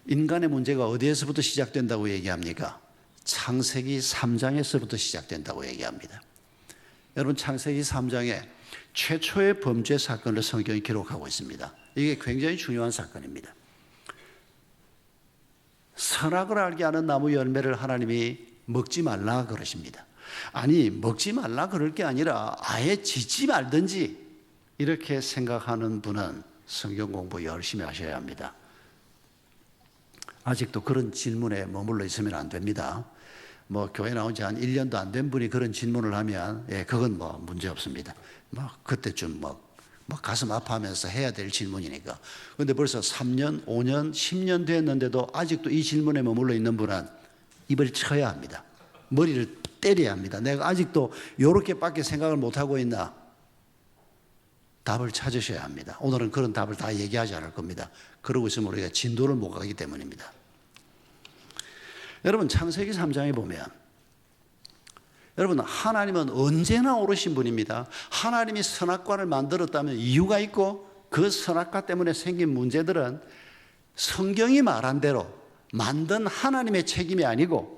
인간의 문제가 어디에서부터 시작된다고 얘기합니까? 창세기 3장에서부터 시작된다고 얘기합니다. 여러분, 창세기 3장에 최초의 범죄 사건을 성경이 기록하고 있습니다. 이게 굉장히 중요한 사건입니다. 선악을 알게 하는 나무 열매를 하나님이 먹지 말라 그러십니다. 아니, 먹지 말라 그럴 게 아니라 아예 짓지 말든지 이렇게 생각하는 분은 성경 공부 열심히 하셔야 합니다. 아직도 그런 질문에 머물러 있으면 안 됩니다. 교회 나온 지 한 1년도 안 된 분이 그런 질문을 하면, 그건 문제 없습니다. 그때쯤 가슴 아파하면서 해야 될 질문이니까. 그런데 벌써 3년, 5년, 10년 됐는데도 아직도 이 질문에 머물러 있는 분은 입을 쳐야 합니다. 머리를 때려야 합니다. 내가 아직도 이렇게밖에 생각을 못하고 있나? 답을 찾으셔야 합니다. 오늘은 그런 답을 다 얘기하지 않을 겁니다. 그러고 있으면 우리가 진도를 못 가기 때문입니다. 여러분, 창세기 3장에 보면, 여러분, 하나님은 언제나 옳으신 분입니다. 하나님이 선악과를 만들었다면 이유가 있고, 그 선악과 때문에 생긴 문제들은 성경이 말한 대로 만든 하나님의 책임이 아니고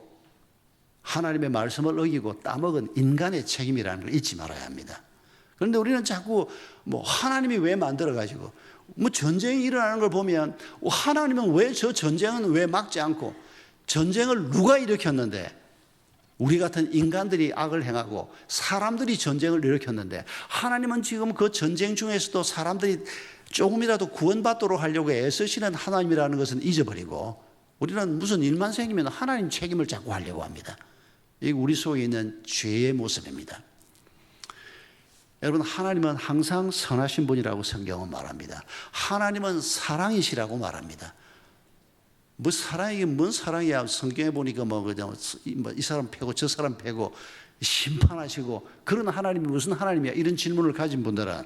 하나님의 말씀을 어기고 따먹은 인간의 책임이라는 걸 잊지 말아야 합니다. 그런데 우리는 자꾸 하나님이 왜 만들어가지고 전쟁이 일어나는 걸 보면 하나님은 왜 저 전쟁은 왜 막지 않고, 전쟁을 누가 일으켰는데, 우리 같은 인간들이 악을 행하고 사람들이 전쟁을 일으켰는데, 하나님은 지금 그 전쟁 중에서도 사람들이 조금이라도 구원받도록 하려고 애쓰시는 하나님이라는 것은 잊어버리고, 우리는 무슨 일만 생기면 하나님 책임을 자꾸 하려고 합니다. 이게 우리 속에 있는 죄의 모습입니다. 여러분, 하나님은 항상 선하신 분이라고 성경은 말합니다. 하나님은 사랑이시라고 말합니다. 사랑이 뭔 사랑이야? 성경에 보니까 그냥 이 사람 패고 저 사람 패고 심판하시고 그런 하나님이 무슨 하나님이야? 이런 질문을 가진 분들은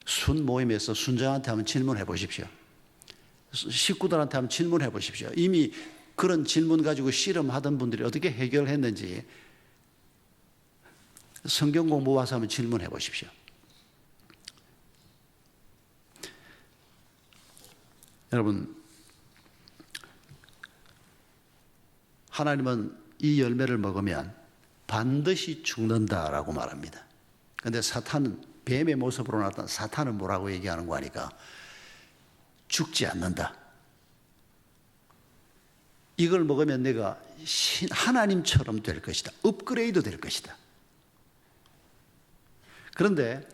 순 모임에서 순장한테 한번 질문해 보십시오. 식구들한테 한번 질문해 보십시오. 이미 그런 질문 가지고 씨름하던 분들이 어떻게 해결했는지 성경 공부 와서 한번 질문해 보십시오. 여러분, 하나님은 이 열매를 먹으면 반드시 죽는다라고 말합니다. 그런데 사탄은, 뱀의 모습으로 나타난 사탄은 뭐라고 얘기하는 거 아니까? 죽지 않는다. 이걸 먹으면 내가 하나님처럼 될 것이다. 업그레이드 될 것이다. 그런데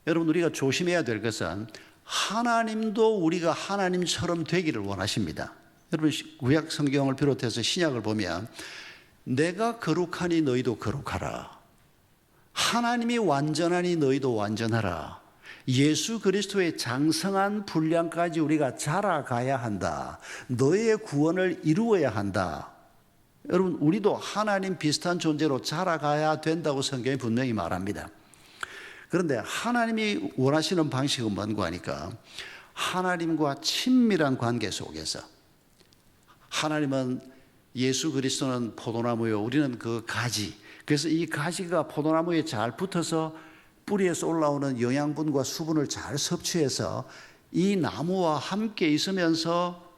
여러분, 우리가 조심해야 될 것은 하나님도 우리가 하나님처럼 되기를 원하십니다. 여러분, 구약 성경을 비롯해서 신약을 보면 내가 거룩하니 너희도 거룩하라. 하나님이 완전하니 너희도 완전하라. 예수 그리스도의 장성한 분량까지 우리가 자라가야 한다. 너의 구원을 이루어야 한다. 여러분, 우리도 하나님 비슷한 존재로 자라가야 된다고 성경이 분명히 말합니다. 그런데 하나님이 원하시는 방식은 뭔가 하니까 하나님과 친밀한 관계 속에서, 하나님은 예수 그리스도는 포도나무요, 우리는 그 가지. 그래서 이 가지가 포도나무에 잘 붙어서 뿌리에서 올라오는 영양분과 수분을 잘 섭취해서 이 나무와 함께 있으면서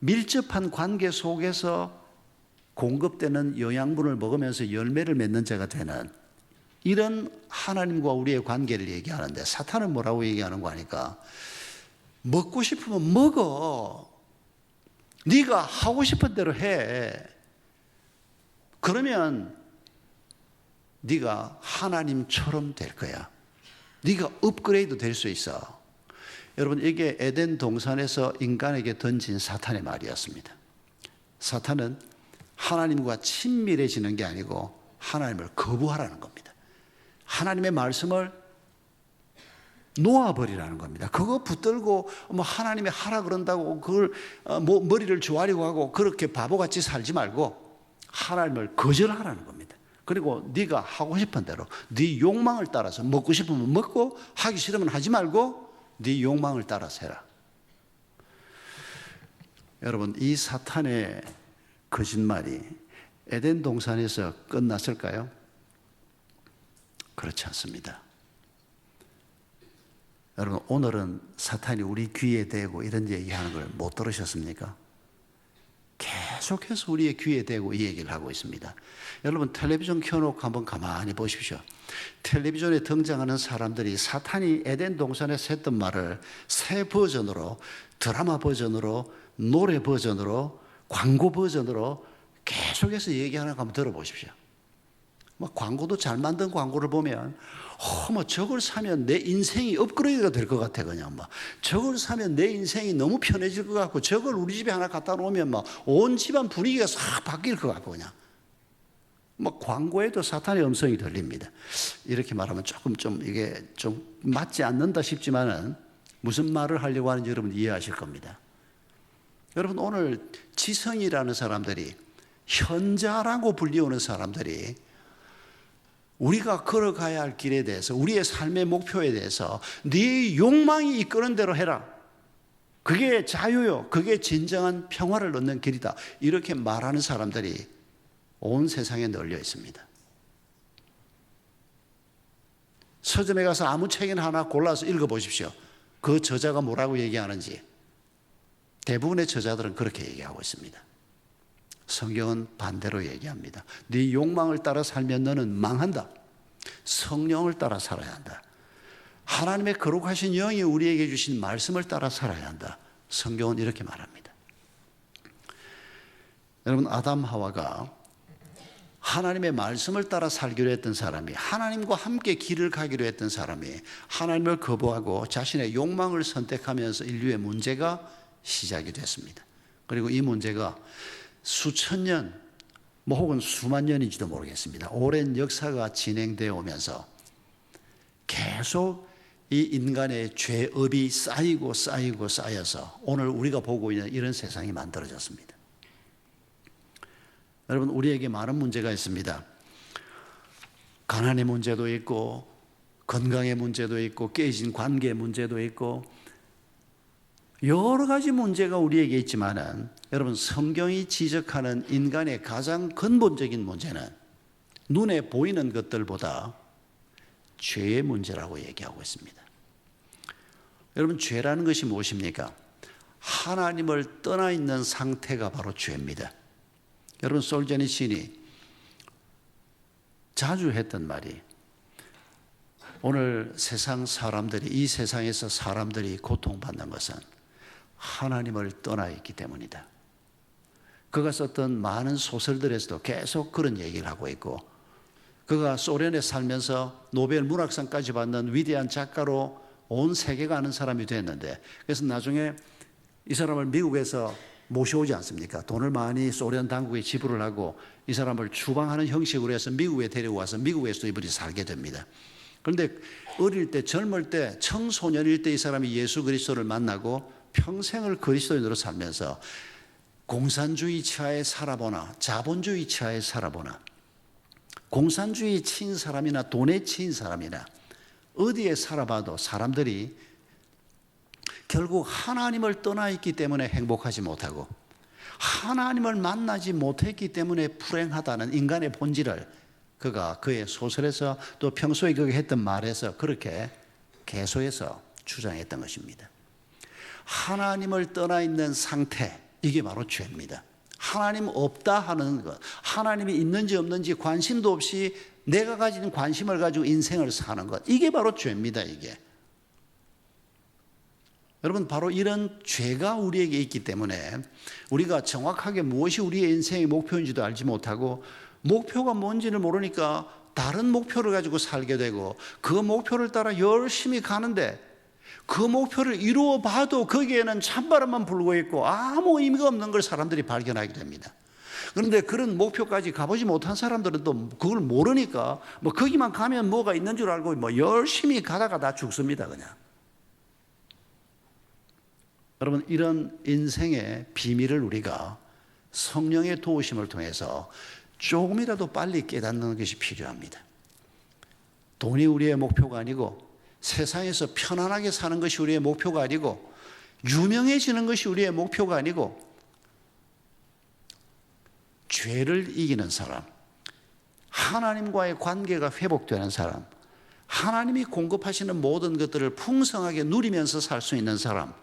밀접한 관계 속에서 공급되는 영양분을 먹으면서 열매를 맺는 자가 되는, 이런 하나님과 우리의 관계를 얘기하는데, 사탄은 뭐라고 얘기하는 거 아니까, 먹고 싶으면 먹어. 네가 하고 싶은 대로 해. 그러면 네가 하나님처럼 될 거야. 네가 업그레이드 될 수 있어. 여러분, 이게 에덴 동산에서 인간에게 던진 사탄의 말이었습니다. 사탄은 하나님과 친밀해지는 게 아니고 하나님을 거부하라는 겁니다. 하나님의 말씀을 놓아버리라는 겁니다. 그거 붙들고 하나님이 하라 그런다고 그걸 머리를 조아리고 하고 그렇게 바보같이 살지 말고 하나님을 거절하라는 겁니다. 그리고 네가 하고 싶은 대로 네 욕망을 따라서, 먹고 싶으면 먹고 하기 싫으면 하지 말고 네 욕망을 따라서 해라. 여러분, 이 사탄의 거짓말이 에덴 동산에서 끝났을까요? 그렇지 않습니다. 여러분, 오늘은 사탄이 우리 귀에 대고 이런 얘기하는 걸 못 들으셨습니까? 계속해서 우리의 귀에 대고 이 얘기를 하고 있습니다. 여러분, 텔레비전 켜놓고 한번 가만히 보십시오. 텔레비전에 등장하는 사람들이 사탄이 에덴 동산에서 했던 말을 새 버전으로, 드라마 버전으로, 노래 버전으로, 광고 버전으로 계속해서 얘기하는 거 한번 들어보십시오. 광고도 잘 만든 광고를 보면 저걸 사면 내 인생이 업그레이드가 될 것 같아. 그냥 저걸 사면 내 인생이 너무 편해질 것 같고, 저걸 우리 집에 하나 갖다 놓으면 온 집안 분위기가 싹 바뀔 것 같고, 그냥 광고에도 사탄의 음성이 들립니다. 이렇게 말하면 조금 이게 좀 맞지 않는다 싶지만은 무슨 말을 하려고 하는지 여러분 이해하실 겁니다. 여러분, 오늘 지성이라는 사람들이, 현자라고 불리우는 사람들이 우리가 걸어가야 할 길에 대해서, 우리의 삶의 목표에 대해서 네 욕망이 이끄는 대로 해라. 그게 자유요. 그게 진정한 평화를 얻는 길이다. 이렇게 말하는 사람들이 온 세상에 널려 있습니다. 서점에 가서 아무 책이나 하나 골라서 읽어보십시오. 그 저자가 뭐라고 얘기하는지. 대부분의 저자들은 그렇게 얘기하고 있습니다. 성경은 반대로 얘기합니다. 네 욕망을 따라 살면 너는 망한다. 성령을 따라 살아야 한다. 하나님의 거룩하신 영이 우리에게 주신 말씀을 따라 살아야 한다. 성경은 이렇게 말합니다. 여러분, 아담 하와가 하나님의 말씀을 따라 살기로 했던 사람이, 하나님과 함께 길을 가기로 했던 사람이 하나님을 거부하고 자신의 욕망을 선택하면서 인류의 문제가 시작이 됐습니다. 그리고 이 문제가 수천 년, 혹은 수만 년인지도 모르겠습니다. 오랜 역사가 진행되어 오면서 계속 이 인간의 죄업이 쌓이고 쌓여서 오늘 우리가 보고 있는 이런 세상이 만들어졌습니다. 여러분, 우리에게 많은 문제가 있습니다. 가난의 문제도 있고, 건강의 문제도 있고, 깨진 관계의 문제도 있고, 여러 가지 문제가 우리에게 있지만은, 여러분, 성경이 지적하는 인간의 가장 근본적인 문제는 눈에 보이는 것들보다 죄의 문제라고 얘기하고 있습니다. 여러분, 죄라는 것이 무엇입니까? 하나님을 떠나 있는 상태가 바로 죄입니다. 여러분, 솔제니친이 자주 했던 말이, 오늘 세상 사람들이, 이 세상에서 사람들이 고통받는 것은 하나님을 떠나 있기 때문이다. 그가 썼던 많은 소설들에서도 계속 그런 얘기를 하고 있고, 그가 소련에 살면서 노벨 문학상까지 받는 위대한 작가로 온 세계가 아는 사람이 됐는데, 그래서 나중에 이 사람을 미국에서 모셔오지 않습니까? 돈을 많이 소련 당국에 지불을 하고 이 사람을 추방하는 형식으로 해서 미국에 데려와서 미국에서 이분이 살게 됩니다. 그런데 어릴 때, 젊을 때, 청소년일 때 이 사람이 예수 그리스도를 만나고 평생을 그리스도인으로 살면서 공산주의 치하에 살아보나 자본주의 치하에 살아보나, 공산주의 치인 사람이나 돈에 치인 사람이나 어디에 살아봐도 사람들이 결국 하나님을 떠나 있기 때문에 행복하지 못하고 하나님을 만나지 못했기 때문에 불행하다는 인간의 본질을 그가 그의 소설에서 또 평소에 그가 했던 말에서 그렇게 계속해서 주장했던 것입니다. 하나님을 떠나 있는 상태, 이게 바로 죄입니다. 하나님 없다 하는 것, 하나님이 있는지 없는지 관심도 없이 내가 가진 관심을 가지고 인생을 사는 것, 이게 바로 죄입니다. 이게 여러분, 바로 이런 죄가 우리에게 있기 때문에 우리가 정확하게 무엇이 우리의 인생의 목표인지도 알지 못하고 목표가 뭔지를 모르니까 다른 목표를 가지고 살게 되고 그 목표를 따라 열심히 가는데 그 목표를 이루어 봐도 거기에는 찬바람만 불고 있고 아무 의미가 없는 걸 사람들이 발견하게 됩니다. 그런데 그런 목표까지 가보지 못한 사람들은 또 그걸 모르니까 뭐 거기만 가면 뭐가 있는 줄 알고 뭐 열심히 가다가 다 죽습니다, 그냥. 여러분, 이런 인생의 비밀을 우리가 성령의 도우심을 통해서 조금이라도 빨리 깨닫는 것이 필요합니다. 돈이 우리의 목표가 아니고 세상에서 편안하게 사는 것이 우리의 목표가 아니고 유명해지는 것이 우리의 목표가 아니고 죄를 이기는 사람, 하나님과의 관계가 회복되는 사람, 하나님이 공급하시는 모든 것들을 풍성하게 누리면서 살 수 있는 사람,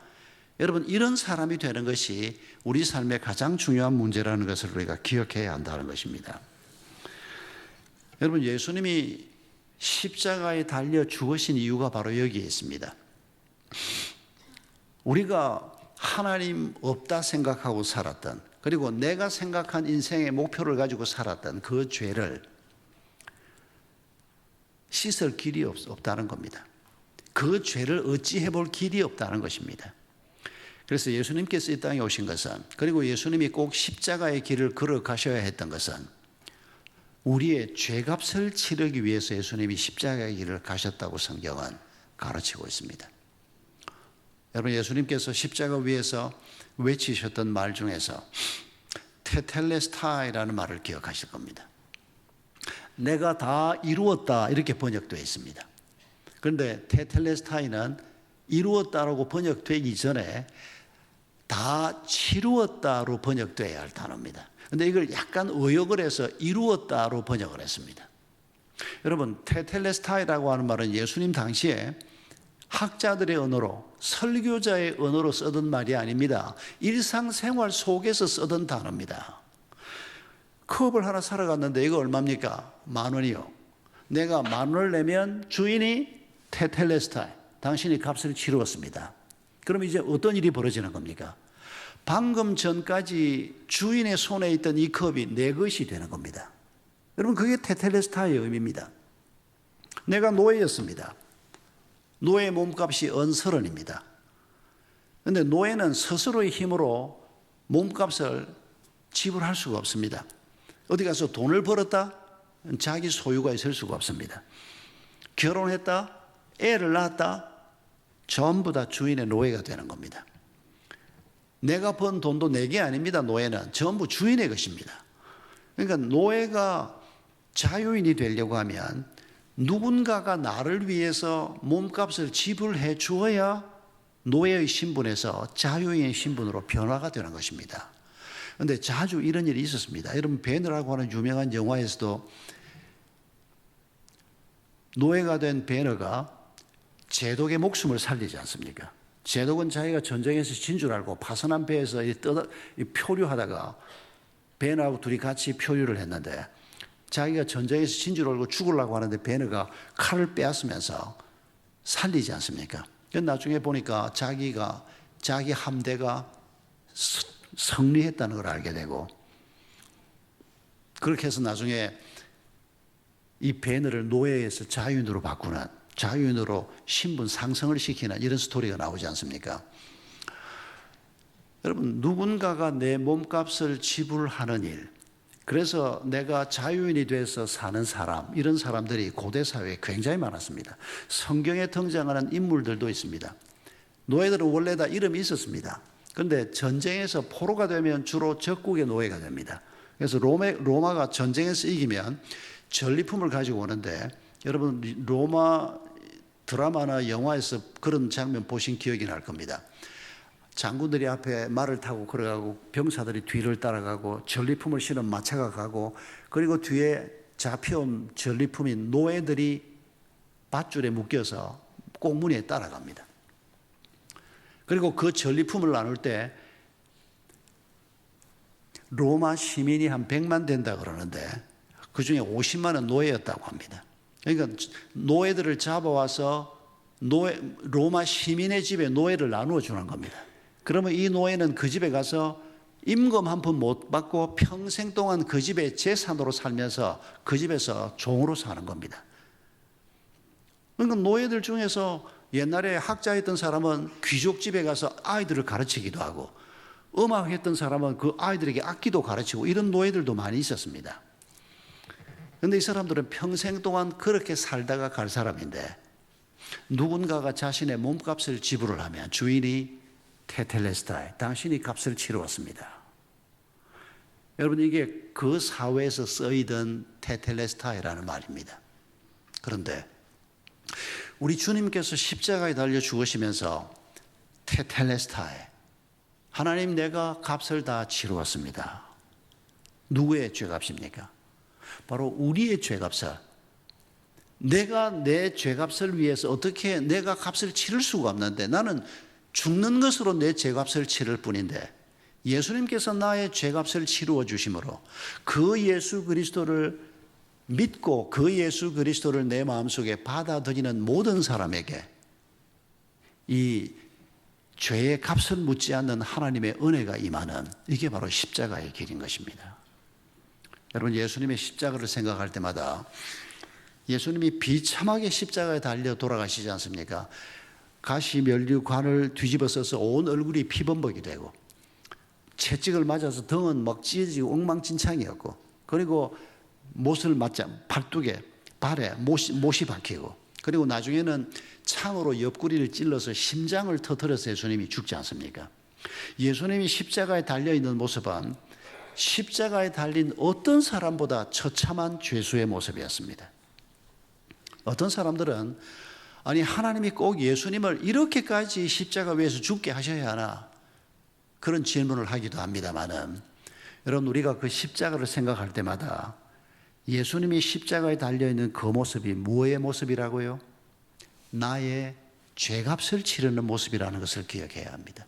여러분, 이런 사람이 되는 것이 우리 삶의 가장 중요한 문제라는 것을 우리가 기억해야 한다는 것입니다. 여러분, 예수님이 십자가에 달려 죽으신 이유가 바로 여기에 있습니다. 우리가 하나님 없다 생각하고 살았던, 그리고 내가 생각한 인생의 목표를 가지고 살았던 그 죄를 씻을 길이 없다는 겁니다. 그 죄를 어찌해 볼 길이 없다는 것입니다. 그래서 예수님께서 이 땅에 오신 것은, 그리고 예수님이 꼭 십자가의 길을 걸어가셔야 했던 것은 우리의 죄값을 치르기 위해서 예수님이 십자가의 길을 가셨다고 성경은 가르치고 있습니다. 여러분, 예수님께서 십자가 위에서 외치셨던 말 중에서 테텔레스타이라는 말을 기억하실 겁니다. 내가 다 이루었다, 이렇게 번역되어 있습니다. 그런데 테텔레스타이는 이루었다라고 번역되기 전에 다 치루었다로 번역되어야 할 단어입니다. 그런데 이걸 약간 의역을 해서 이루었다로 번역을 했습니다. 여러분, 테텔레스타이라고 하는 말은 예수님 당시에 학자들의 언어로, 설교자의 언어로 쓰던 말이 아닙니다. 일상생활 속에서 쓰던 단어입니다. 컵을 하나 사러 갔는데 이거 얼마입니까? 10,000원이요. 내가 10,000원을 내면 주인이 테텔레스타이, 당신이 값을 치루었습니다. 그럼 이제 어떤 일이 벌어지는 겁니까? 방금 전까지 주인의 손에 있던 이 컵이 내 것이 되는 겁니다. 여러분, 그게 테텔레스타의 의미입니다. 내가 노예였습니다. 노예 몸값이 언설원입니다. 그런데 노예는 스스로의 힘으로 몸값을 지불할 수가 없습니다. 어디 가서 돈을 벌었다? 자기 소유가 있을 수가 없습니다. 결혼했다? 애를 낳았다? 전부 다 주인의 노예가 되는 겁니다. 내가 번 돈도 내 게 아닙니다. 노예는 전부 주인의 것입니다. 그러니까 노예가 자유인이 되려고 하면 누군가가 나를 위해서 몸값을 지불해 주어야 노예의 신분에서 자유인의 신분으로 변화가 되는 것입니다. 그런데 자주 이런 일이 있었습니다. 여러분, 베너라고 하는 유명한 영화에서도 노예가 된 베너가 제독의 목숨을 살리지 않습니까? 제독은 자기가 전쟁에서 진 줄 알고 파선한 배에서 표류하다가 베너하고 둘이 같이 표류를 했는데 자기가 전쟁에서 진 줄 알고 죽으려고 하는데 베너가 칼을 빼앗으면서 살리지 않습니까? 나중에 보니까 자기 함대가 승리했다는 걸 알게 되고, 그렇게 해서 나중에 이 베너를 노예에서 자유인으로 바꾸는, 자유인으로 신분 상승을 시키는 이런 스토리가 나오지 않습니까? 여러분, 누군가가 내 몸값을 지불하는 일, 그래서 내가 자유인이 돼서 사는 사람, 이런 사람들이 고대 사회에 굉장히 많았습니다. 성경에 등장하는 인물들도 있습니다. 노예들은 원래 다 이름이 있었습니다. 그런데 전쟁에서 포로가 되면 주로 적국의 노예가 됩니다. 그래서 로마가 전쟁에서 이기면 전리품을 가지고 오는데, 여러분 로마 드라마나 영화에서 그런 장면 보신 기억이 날 겁니다. 장군들이 앞에 말을 타고 걸어가고 병사들이 뒤를 따라가고 전리품을 실은 마차가 가고, 그리고 뒤에 잡혀온 전리품인 노예들이 밧줄에 묶여서 꽁무니에 따라갑니다. 그리고 그 전리품을 나눌 때 로마 시민이 한 100만 된다 그러는데 그 중에 50만은 노예였다고 합니다. 그러니까 노예들을 잡아와서 로마 시민의 집에 노예를 나누어 주는 겁니다. 그러면 이 노예는 그 집에 가서 임금 한 푼 못 받고 평생 동안 그 집의 재산으로 살면서 그 집에서 종으로 사는 겁니다. 그러니까 노예들 중에서 옛날에 학자였던 사람은 귀족 집에 가서 아이들을 가르치기도 하고, 음악했던 사람은 그 아이들에게 악기도 가르치고, 이런 노예들도 많이 있었습니다. 그런데 이 사람들은 평생 동안 그렇게 살다가 갈 사람인데, 누군가가 자신의 몸값을 지불을 하면 주인이 테텔레스타이, 당신이 값을 치루었습니다. 여러분, 이게 그 사회에서 쓰이던 테텔레스타이라는 말입니다. 그런데 우리 주님께서 십자가에 달려 죽으시면서 테텔레스타이, 하나님 내가 값을 다 치루었습니다. 누구의 죄값입니까? 바로 우리의 죄값을, 내가 내 죄값을 위해서 어떻게 내가 값을 치를 수가 없는데, 나는 죽는 것으로 내 죄값을 치를 뿐인데, 예수님께서 나의 죄값을 치루어 주심으로 그 예수 그리스도를 믿고 그 예수 그리스도를 내 마음속에 받아들이는 모든 사람에게 이 죄의 값을 묻지 않는 하나님의 은혜가 임하는, 이게 바로 십자가의 길인 것입니다. 여러분, 예수님의 십자가를 생각할 때마다 예수님이 비참하게 십자가에 달려 돌아가시지 않습니까? 가시 면류 관을 뒤집어 써서 온 얼굴이 피범벅이 되고, 채찍을 맞아서 등은 막 찢어지고 엉망진창이었고, 그리고 못을 맞자 팔뚝에 발에 못이 박히고, 그리고 나중에는 창으로 옆구리를 찔러서 심장을 터뜨려서 예수님이 죽지 않습니까? 예수님이 십자가에 달려있는 모습은 십자가에 달린 어떤 사람보다 처참한 죄수의 모습이었습니다. 어떤 사람들은 아니, 하나님이 꼭 예수님을 이렇게까지 십자가 위에서 죽게 하셔야 하나, 그런 질문을 하기도 합니다만은, 여러분, 우리가 그 십자가를 생각할 때마다 예수님이 십자가에 달려있는 그 모습이 무엇의 모습이라고요? 나의 죄값을 치르는 모습이라는 것을 기억해야 합니다.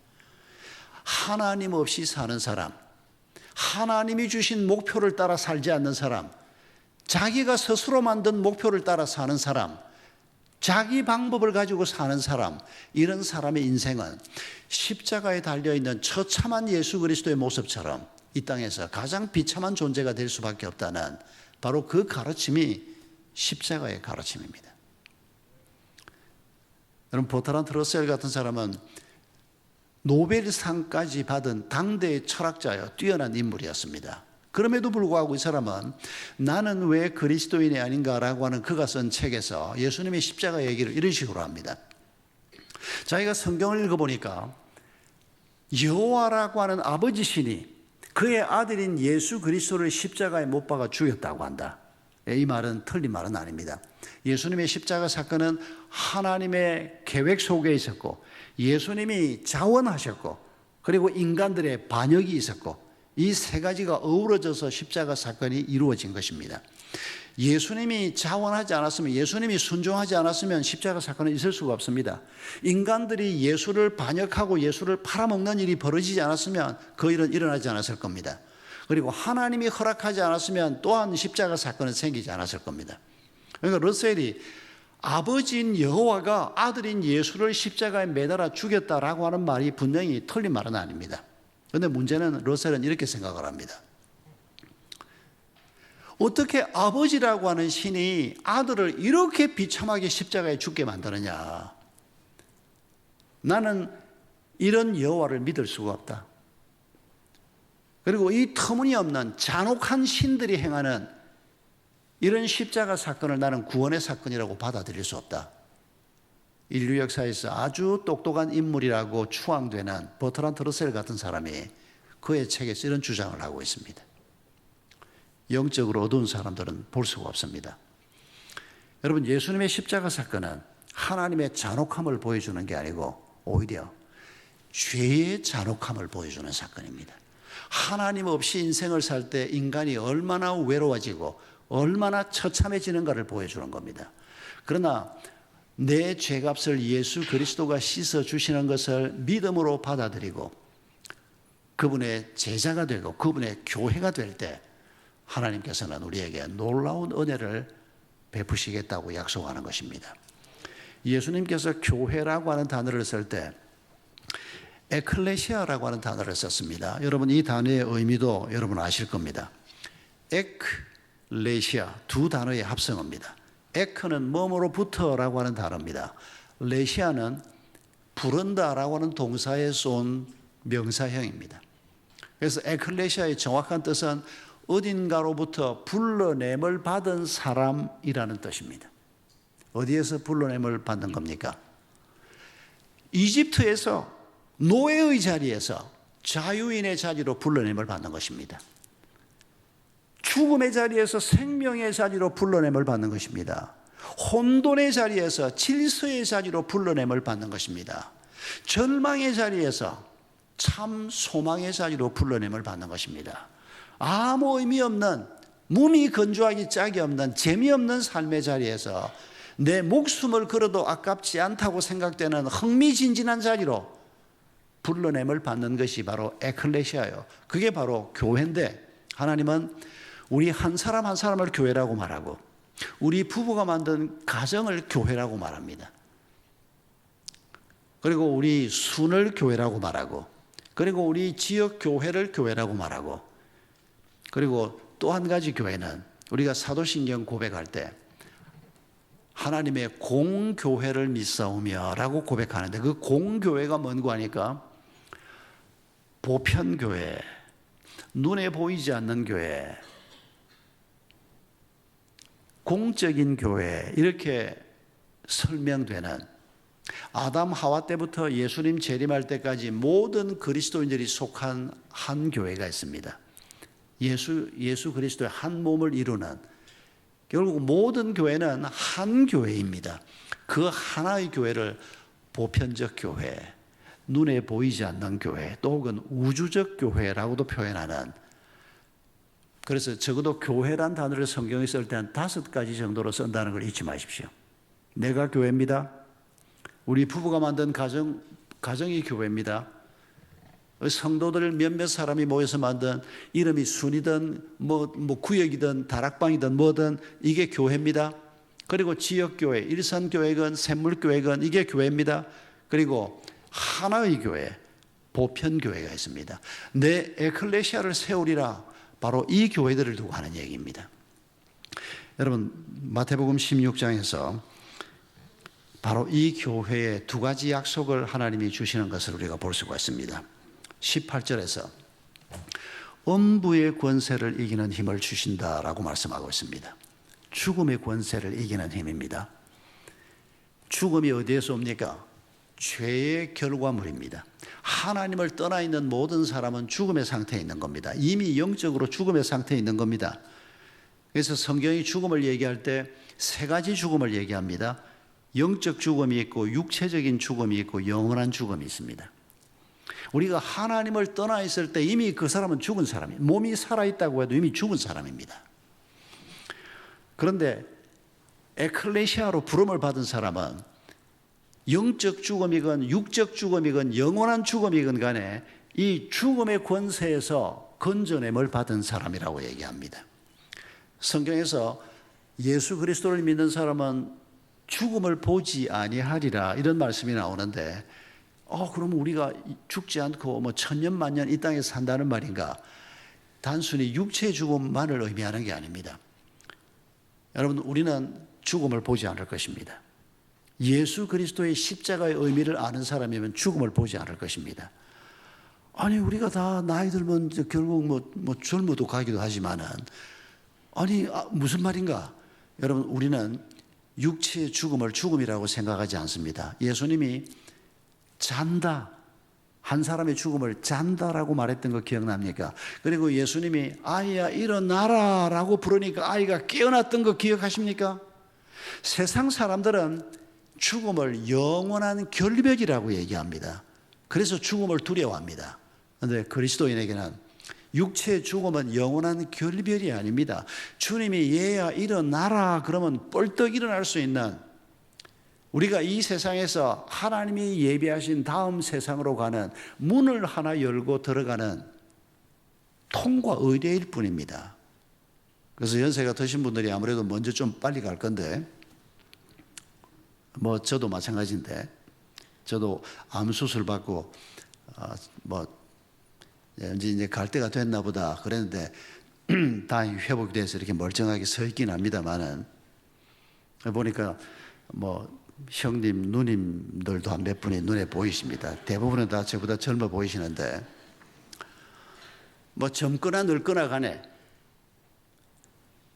하나님 없이 사는 사람, 하나님이 주신 목표를 따라 살지 않는 사람, 자기가 스스로 만든 목표를 따라 사는 사람, 자기 방법을 가지고 사는 사람, 이런 사람의 인생은 십자가에 달려있는 처참한 예수 그리스도의 모습처럼 이 땅에서 가장 비참한 존재가 될 수밖에 없다는, 바로 그 가르침이 십자가의 가르침입니다. 여러분, 버트란드 러셀 같은 사람은 노벨상까지 받은 당대의 철학자여 뛰어난 인물이었습니다. 그럼에도 불구하고 이 사람은 나는 왜 그리스도인이 아닌가라고 하는 그가 쓴 책에서 예수님의 십자가 얘기를 이런 식으로 합니다. 자기가 성경을 읽어보니까 여호와라고 하는 아버지 신이 그의 아들인 예수 그리스도를 십자가에 못 박아 죽였다고 한다. 이 말은 틀린 말은 아닙니다. 예수님의 십자가 사건은 하나님의 계획 속에 있었고, 예수님이 자원하셨고, 그리고 인간들의 반역이 있었고, 이 세 가지가 어우러져서 십자가 사건이 이루어진 것입니다. 예수님이 자원하지 않았으면, 예수님이 순종하지 않았으면 십자가 사건은 있을 수가 없습니다. 인간들이 예수를 반역하고 예수를 팔아먹는 일이 벌어지지 않았으면 그 일은 일어나지 않았을 겁니다. 그리고 하나님이 허락하지 않았으면 또한 십자가 사건은 생기지 않았을 겁니다. 그러니까 러셀이 아버지인 여호와가 아들인 예수를 십자가에 매달아 죽였다라고 하는 말이 분명히 틀린 말은 아닙니다. 그런데 문제는 러셀은 이렇게 생각을 합니다. 어떻게 아버지라고 하는 신이 아들을 이렇게 비참하게 십자가에 죽게 만드느냐. 나는 이런 여호와를 믿을 수가 없다. 그리고 이 터무니없는 잔혹한 신들이 행하는 이런 십자가 사건을 나는 구원의 사건이라고 받아들일 수 없다. 인류 역사에서 아주 똑똑한 인물이라고 추앙되는 버트란드 러셀 같은 사람이 그의 책에서 이런 주장을 하고 있습니다. 영적으로 어두운 사람들은 볼 수가 없습니다. 여러분, 예수님의 십자가 사건은 하나님의 잔혹함을 보여주는 게 아니고 오히려 죄의 잔혹함을 보여주는 사건입니다. 하나님 없이 인생을 살 때 인간이 얼마나 외로워지고 얼마나 처참해지는가를 보여주는 겁니다. 그러나 내 죄값을 예수 그리스도가 씻어주시는 것을 믿음으로 받아들이고 그분의 제자가 되고 그분의 교회가 될 때 하나님께서는 우리에게 놀라운 은혜를 베푸시겠다고 약속하는 것입니다. 예수님께서 교회라고 하는 단어를 쓸 때 에클레시아라고 하는 단어를 썼습니다. 여러분, 이 단어의 의미도 여러분 아실 겁니다. 에클레시아, 두 단어의 합성어입니다. 에크는 뭐뭐로부터라고 하는 단어입니다. 레시아는 부른다라고 하는 동사에서 온 명사형입니다. 그래서 에클레시아의 정확한 뜻은 어딘가로부터 불러냄을 받은 사람이라는 뜻입니다. 어디에서 불러냄을 받는 겁니까? 이집트에서 노예의 자리에서 자유인의 자리로 불러냄을 받는 것입니다. 죽음의 자리에서 생명의 자리로 불러냄을 받는 것입니다. 혼돈의 자리에서 질서의 자리로 불러냄을 받는 것입니다. 절망의 자리에서 참 소망의 자리로 불러냄을 받는 것입니다. 아무 의미 없는, 몸이 건조하기 짝이 없는 재미없는 삶의 자리에서 내 목숨을 걸어도 아깝지 않다고 생각되는 흥미진진한 자리로 불러냄을 받는 것이 바로 에클레시아예요. 그게 바로 교회인데, 하나님은 우리 한 사람 한 사람을 교회라고 말하고 우리 부부가 만든 가정을 교회라고 말합니다. 그리고 우리 순을 교회라고 말하고, 그리고 우리 지역 교회를 교회라고 말하고, 그리고 또 한 가지 교회는 우리가 사도신경 고백할 때 하나님의 공교회를 믿사오며 라고 고백하는데, 그 공교회가 뭔고 하니까 보편교회, 눈에 보이지 않는 교회, 공적인 교회, 이렇게 설명되는, 아담 하와 때부터 예수님 재림할 때까지 모든 그리스도인들이 속한 한 교회가 있습니다. 예수 그리스도의 한 몸을 이루는, 결국 모든 교회는 한 교회입니다. 그 하나의 교회를 보편적 교회, 눈에 보이지 않는 교회, 또 혹은 우주적 교회라고도 표현하는, 그래서 적어도 교회란 단어를 성경에 쓸 때는 5가지 정도로 쓴다는 걸 잊지 마십시오. 내가 교회입니다. 우리 부부가 만든 가정이 교회입니다. 성도들 몇몇 사람이 모여서 만든, 이름이 순이든 뭐 구역이든 다락방이든 뭐든 이게 교회입니다. 그리고 지역교회, 일선교회건 샘물교회건 이게 교회입니다. 그리고 하나의 교회, 보편교회가 있습니다. 내 에클레시아를 세우리라, 바로 이 교회들을 두고 하는 얘기입니다. 여러분, 마태복음 16장에서 바로 이 교회에 2가지 약속을 하나님이 주시는 것을 우리가 볼 수가 있습니다. 18절에서 음부의 권세를 이기는 힘을 주신다라고 말씀하고 있습니다. 죽음의 권세를 이기는 힘입니다. 죽음이 어디에서 옵니까? 죄의 결과물입니다. 하나님을 떠나 있는 모든 사람은 죽음의 상태에 있는 겁니다. 이미 영적으로 죽음의 상태에 있는 겁니다. 그래서 성경이 죽음을 얘기할 때 3가지 죽음을 얘기합니다. 영적 죽음이 있고 육체적인 죽음이 있고 영원한 죽음이 있습니다. 우리가 하나님을 떠나 있을 때 이미 그 사람은 죽은 사람이에요. 몸이 살아있다고 해도 이미 죽은 사람입니다. 그런데 에클레시아로 부름을 받은 사람은 영적 죽음이건 육적 죽음이건 영원한 죽음이건 간에 이 죽음의 권세에서 건져냄을 받은 사람이라고 얘기합니다. 성경에서 예수 그리스도를 믿는 사람은 죽음을 보지 아니하리라, 이런 말씀이 나오는데, 그럼 우리가 죽지 않고 뭐 천년 만년 이 땅에 산다는 말인가? 단순히 육체의 죽음만을 의미하는 게 아닙니다. 여러분, 우리는 죽음을 보지 않을 것입니다. 예수 그리스도의 십자가의 의미를 아는 사람이면 죽음을 보지 않을 것입니다. 아니, 우리가 다 나이 들면 결국 뭐 젊어도 가기도 하지만은, 무슨 말인가? 여러분, 우리는 육체의 죽음을 죽음이라고 생각하지 않습니다. 예수님이 잔다, 한 사람의 죽음을 잔다라고 말했던 거 기억납니까? 그리고 예수님이 아이야 일어나라 라고 부르니까 아이가 깨어났던 거 기억하십니까? 세상 사람들은 죽음을 영원한 결벽이라고 얘기합니다. 그래서 죽음을 두려워합니다. 그런데 그리스도인에게는 육체의 죽음은 영원한 결별이 아닙니다. 주님이 얘야 일어나라 그러면 벌떡 일어날 수 있는, 우리가 이 세상에서 하나님이 예비하신 다음 세상으로 가는 문을 하나 열고 들어가는 통과 의례일 뿐입니다. 그래서 연세가 드신 분들이 아무래도 먼저 좀 빨리 갈 건데, 저도 마찬가지인데, 저도 암 수술 받고 이제 갈 때가 됐나 보다 그랬는데 다행히 회복이 돼서 이렇게 멀쩡하게 서 있긴 합니다만은, 보니까 형님, 누님들도 한 몇 분이 눈에 보이십니다. 대부분은 다 저보다 젊어 보이시는데, 젊거나 늙거나 간에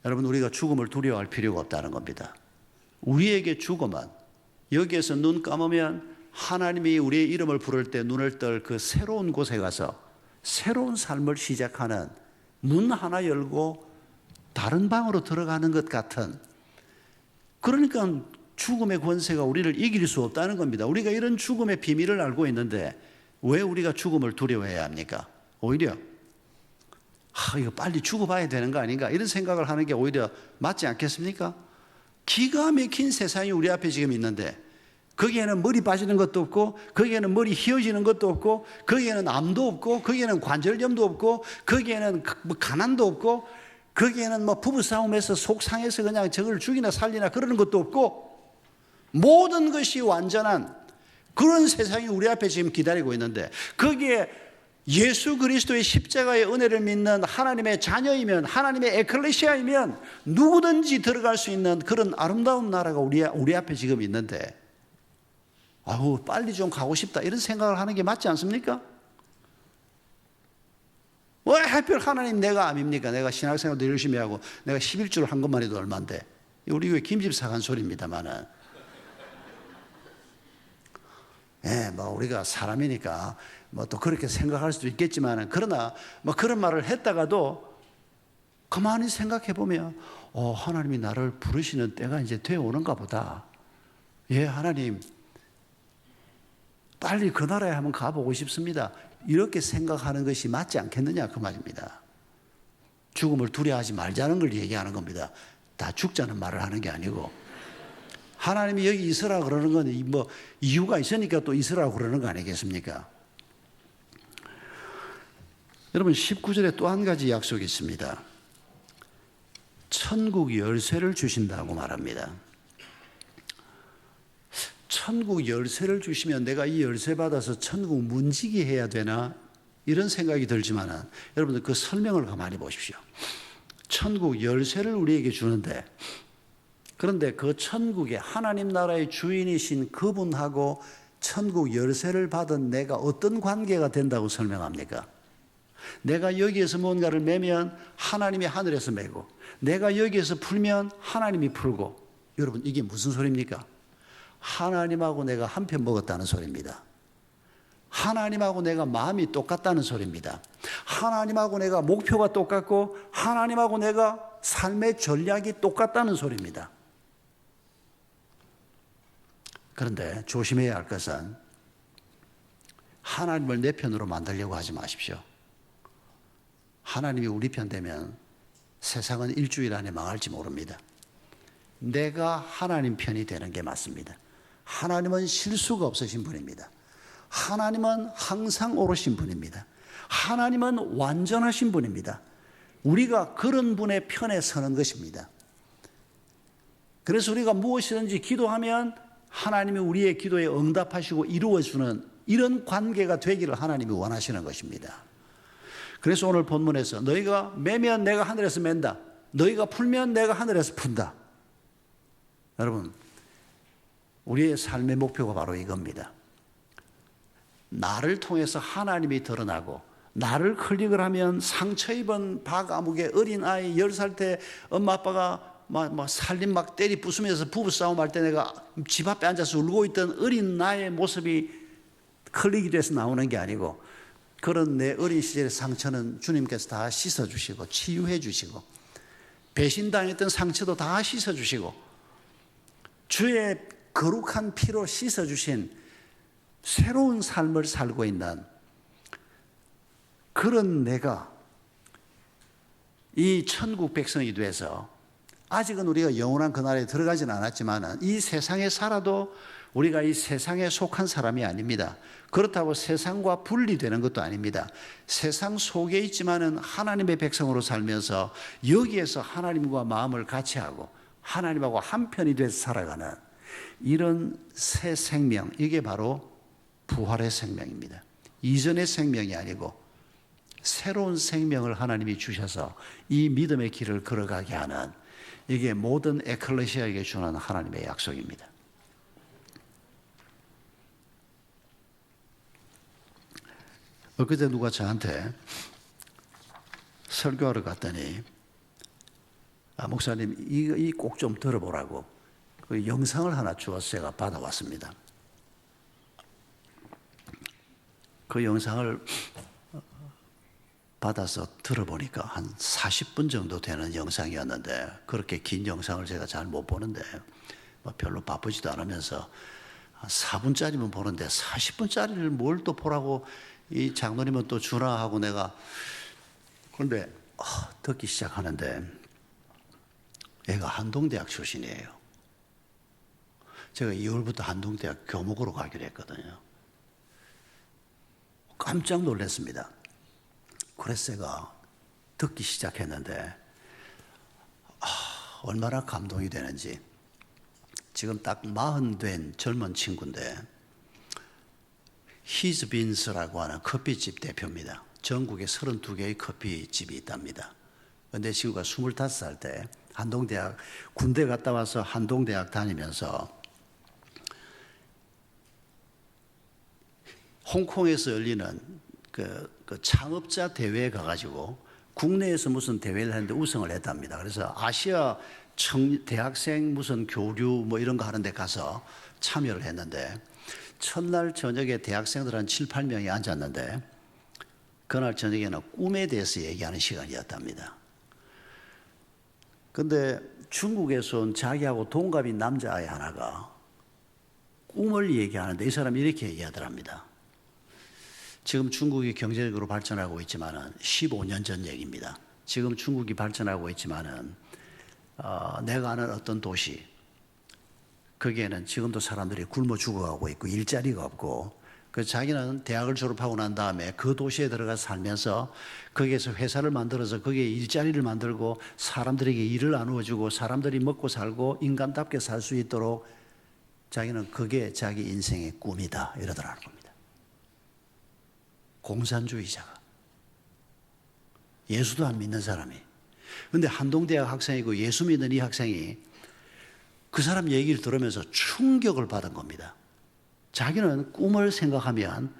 여러분, 우리가 죽음을 두려워할 필요가 없다는 겁니다. 우리에게 죽음은 여기에서 눈 감으면 하나님이 우리의 이름을 부를 때 눈을 뜰 그 새로운 곳에 가서 새로운 삶을 시작하는 문 하나 열고 다른 방으로 들어가는 것 같은, 그러니까 죽음의 권세가 우리를 이길 수 없다는 겁니다. 우리가 이런 죽음의 비밀을 알고 있는데 왜 우리가 죽음을 두려워해야 합니까? 오히려 이거 빨리 죽어봐야 되는 거 아닌가 이런 생각을 하는 게 오히려 맞지 않겠습니까? 기가 막힌 세상이 우리 앞에 지금 있는데 거기에는 머리 빠지는 것도 없고, 거기에는 머리 휘어지는 것도 없고, 거기에는 암도 없고, 거기에는 관절염도 없고, 거기에는 가난도 없고, 거기에는 부부싸움에서 속상해서 그냥 저걸 죽이나 살리나 그러는 것도 없고, 모든 것이 완전한 그런 세상이 우리 앞에 지금 기다리고 있는데, 거기에 예수 그리스도의 십자가의 은혜를 믿는 하나님의 자녀이면, 하나님의 에클레시아이면 누구든지 들어갈 수 있는 그런 아름다운 나라가 우리 앞에 지금 있는데, 빨리 좀 가고 싶다 이런 생각을 하는 게 맞지 않습니까? 왜 하필 하나님 내가 암입니까? 내가 신학생활도 열심히 하고 내가 11주를 한 것만 해도 얼만데. 우리 교회 김집사가 한 소리입니다만은, 우리가 사람이니까 또 그렇게 생각할 수도 있겠지만은, 그러나 그런 말을 했다가도 가만히 생각해 보면 하나님이 나를 부르시는 때가 이제 되어 오는가 보다. 하나님 빨리 그 나라에 한번 가보고 싶습니다. 이렇게 생각하는 것이 맞지 않겠느냐 그 말입니다. 죽음을 두려워하지 말자는 걸 얘기하는 겁니다. 다 죽자는 말을 하는 게 아니고, 하나님이 여기 있으라 그러는 건 이유가 있으니까 또 있으라고 그러는 거 아니겠습니까? 여러분, 19절에 또 한 가지 약속이 있습니다. 천국 열쇠를 주신다고 말합니다. 천국 열쇠를 주시면 내가 이 열쇠 받아서 천국 문지기 해야 되나 이런 생각이 들지만은, 여러분들 그 설명을 가만히 보십시오. 천국 열쇠를 우리에게 주는데, 그런데 그 천국의 하나님 나라의 주인이신 그분하고 천국 열쇠를 받은 내가 어떤 관계가 된다고 설명합니까? 내가 여기에서 뭔가를 매면 하나님이 하늘에서 매고, 내가 여기에서 풀면 하나님이 풀고. 여러분, 이게 무슨 소리입니까? 하나님하고 내가 한 편 먹었다는 소리입니다. 하나님하고 내가 마음이 똑같다는 소리입니다. 하나님하고 내가 목표가 똑같고, 하나님하고 내가 삶의 전략이 똑같다는 소리입니다. 그런데 조심해야 할 것은, 하나님을 내 편으로 만들려고 하지 마십시오. 하나님이 우리 편 되면 세상은 일주일 안에 망할지 모릅니다. 내가 하나님 편이 되는 게 맞습니다. 하나님은 실수가 없으신 분입니다. 하나님은 항상 옳으신 분입니다. 하나님은 완전하신 분입니다. 우리가 그런 분의 편에 서는 것입니다. 그래서 우리가 무엇이든지 기도하면 하나님이 우리의 기도에 응답하시고 이루어주는 이런 관계가 되기를 하나님이 원하시는 것입니다. 그래서 오늘 본문에서 너희가 매면 내가 하늘에서 맨다, 너희가 풀면 내가 하늘에서 푼다. 여러분, 우리의 삶의 목표가 바로 이겁니다. 나를 통해서 하나님이 드러나고, 나를 클릭을 하면 상처 입은 박아무개 어린아이 10살 때 엄마 아빠가 살림 막 때리 부수면서 부부싸움 할 때 내가 집 앞에 앉아서 울고 있던 어린 나의 모습이 클릭이 돼서 나오는 게 아니고, 그런 내 어린 시절의 상처는 주님께서 다 씻어주시고 치유해 주시고, 배신당했던 상처도 다 씻어주시고, 주의 거룩한 피로 씻어주신 새로운 삶을 살고 있는 그런 내가 이 천국 백성이 돼서, 아직은 우리가 영원한 그 나라에 들어가지는 않았지만 이 세상에 살아도 우리가 이 세상에 속한 사람이 아닙니다. 그렇다고 세상과 분리되는 것도 아닙니다. 세상 속에 있지만은 하나님의 백성으로 살면서 여기에서 하나님과 마음을 같이 하고 하나님하고 한편이 돼서 살아가는 이런 새 생명, 이게 바로 부활의 생명입니다. 이전의 생명이 아니고 새로운 생명을 하나님이 주셔서 이 믿음의 길을 걸어가게 하는, 이게 모든 에클레시아에게 주는 하나님의 약속입니다. 엊그제 누가 저한테 설교하러 갔더니 목사님 이 꼭 좀 들어보라고 그 영상을 하나 주어서 제가 받아왔습니다. 그 영상을 받아서 들어보니까 한 40분 정도 되는 영상이었는데, 그렇게 긴 영상을 제가 잘 못 보는데 별로 바쁘지도 않으면서 4분짜리면 보는데 40분짜리를 뭘 또 보라고 이 장로님은 또 주나 하고 내가, 그런데 듣기 시작하는데 애가 한동대학 출신이에요. 제가 2월부터 한동대학 교목으로 가기로 했거든요. 깜짝 놀랐습니다. 그래서 제가 듣기 시작했는데 얼마나 감동이 되는지. 지금 딱 40 된 젊은 친구인데 히즈빈스라고 하는 커피집 대표입니다. 전국에 32개의 커피집이 있답니다. 그런데 친구가 25살 때 한동대학, 군대 갔다 와서 한동대학 다니면서 홍콩에서 열리는 그 창업자 대회에 가가지고 국내에서 무슨 대회를 했는데 우승을 했답니다. 그래서 아시아 대학생 무슨 교류 뭐 이런 거 하는데 가서 참여를 했는데, 첫날 저녁에 대학생들 한 7, 8명이 앉았는데 그날 저녁에는 꿈에 대해서 얘기하는 시간이었답니다. 근데 중국에서 온 자기하고 동갑인 남자아이 하나가 꿈을 얘기하는데 이 사람이 이렇게 얘기하더랍니다. 지금 중국이 경제적으로 발전하고 있지만은 15년 전 얘기입니다. 지금 중국이 발전하고 있지만은 내가 아는 어떤 도시, 거기에는 지금도 사람들이 굶어 죽어가고 있고 일자리가 없고, 그 자기는 대학을 졸업하고 난 다음에 그 도시에 들어가서 살면서 거기에서 회사를 만들어서 거기에 일자리를 만들고 사람들에게 일을 나누어주고 사람들이 먹고 살고 인간답게 살 수 있도록 자기는 그게 자기 인생의 꿈이다 이러더라는 겁니다. 공산주의자가, 예수도 안 믿는 사람이. 그런데 한동대학 학생이고 예수 믿는 이 학생이 그 사람 얘기를 들으면서 충격을 받은 겁니다. 자기는 꿈을 생각하면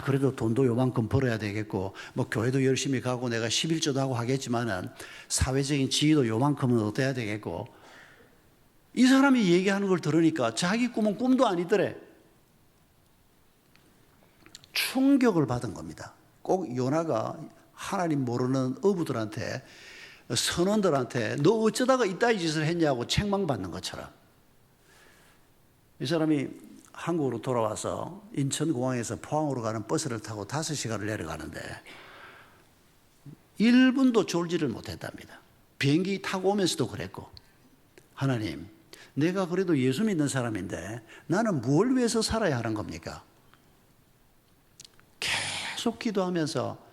그래도 돈도 요만큼 벌어야 되겠고 뭐 교회도 열심히 가고 내가 11조도 하고 하겠지만은 사회적인 지위도 요만큼은 얻어야 되겠고, 이 사람이 얘기하는 걸 들으니까 자기 꿈은 꿈도 아니더래. 충격을 받은 겁니다. 꼭 요나가 하나님 모르는 어부들한테, 선원들한테 너 어쩌다가 이따위 짓을 했냐고 책망받는 것처럼, 이 사람이 한국으로 돌아와서 인천공항에서 포항으로 가는 버스를 타고 5시간을 내려가는데 1분도 졸지를 못했답니다. 비행기 타고 오면서도 그랬고, 하나님, 내가 그래도 예수 믿는 사람인데 나는 뭘 위해서 살아야 하는 겁니까? 계속 기도하면서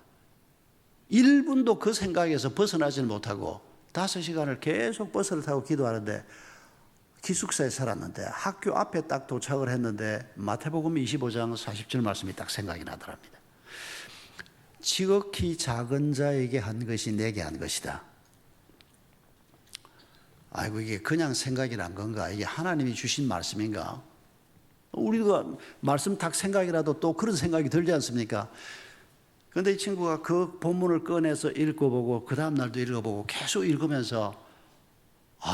1분도 그 생각에서 벗어나지는 못하고 5시간을 계속 버스를 타고 기도하는데, 기숙사에 살았는데 학교 앞에 딱 도착을 했는데 마태복음 25장 40절 말씀이 딱 생각이 나더랍니다. 지극히 작은 자에게 한 것이 내게 한 것이다. 아이고, 이게 그냥 생각이 난 건가? 이게 하나님이 주신 말씀인가? 우리가 말씀 딱 생각이라도 또 그런 생각이 들지 않습니까? 그런데 이 친구가 그 본문을 꺼내서 읽어보고 그 다음 날도 읽어보고 계속 읽으면서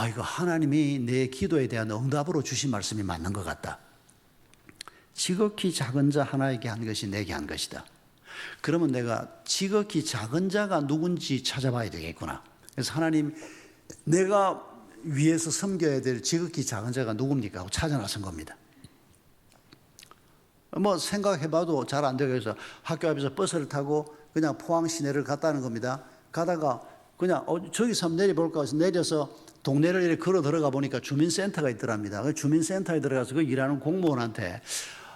이거 하나님이 내 기도에 대한 응답으로 주신 말씀이 맞는 것 같다. 지극히 작은 자 하나에게 한 것이 내게 한 것이다. 그러면 내가 지극히 작은 자가 누군지 찾아봐야 되겠구나. 그래서 하나님, 내가 위에서 섬겨야 될 지극히 작은 자가 누굽니까? 하고 찾아 나선 겁니다. 뭐 생각해봐도 잘 안 되고 해서 학교 앞에서 버스를 타고 그냥 포항 시내를 갔다는 겁니다. 가다가 그냥 저기서 한번 내려볼까 해서 내려서 동네를 이렇게 걸어 들어가 보니까 주민센터가 있더랍니다. 그 주민센터에 들어가서 그 일하는 공무원한테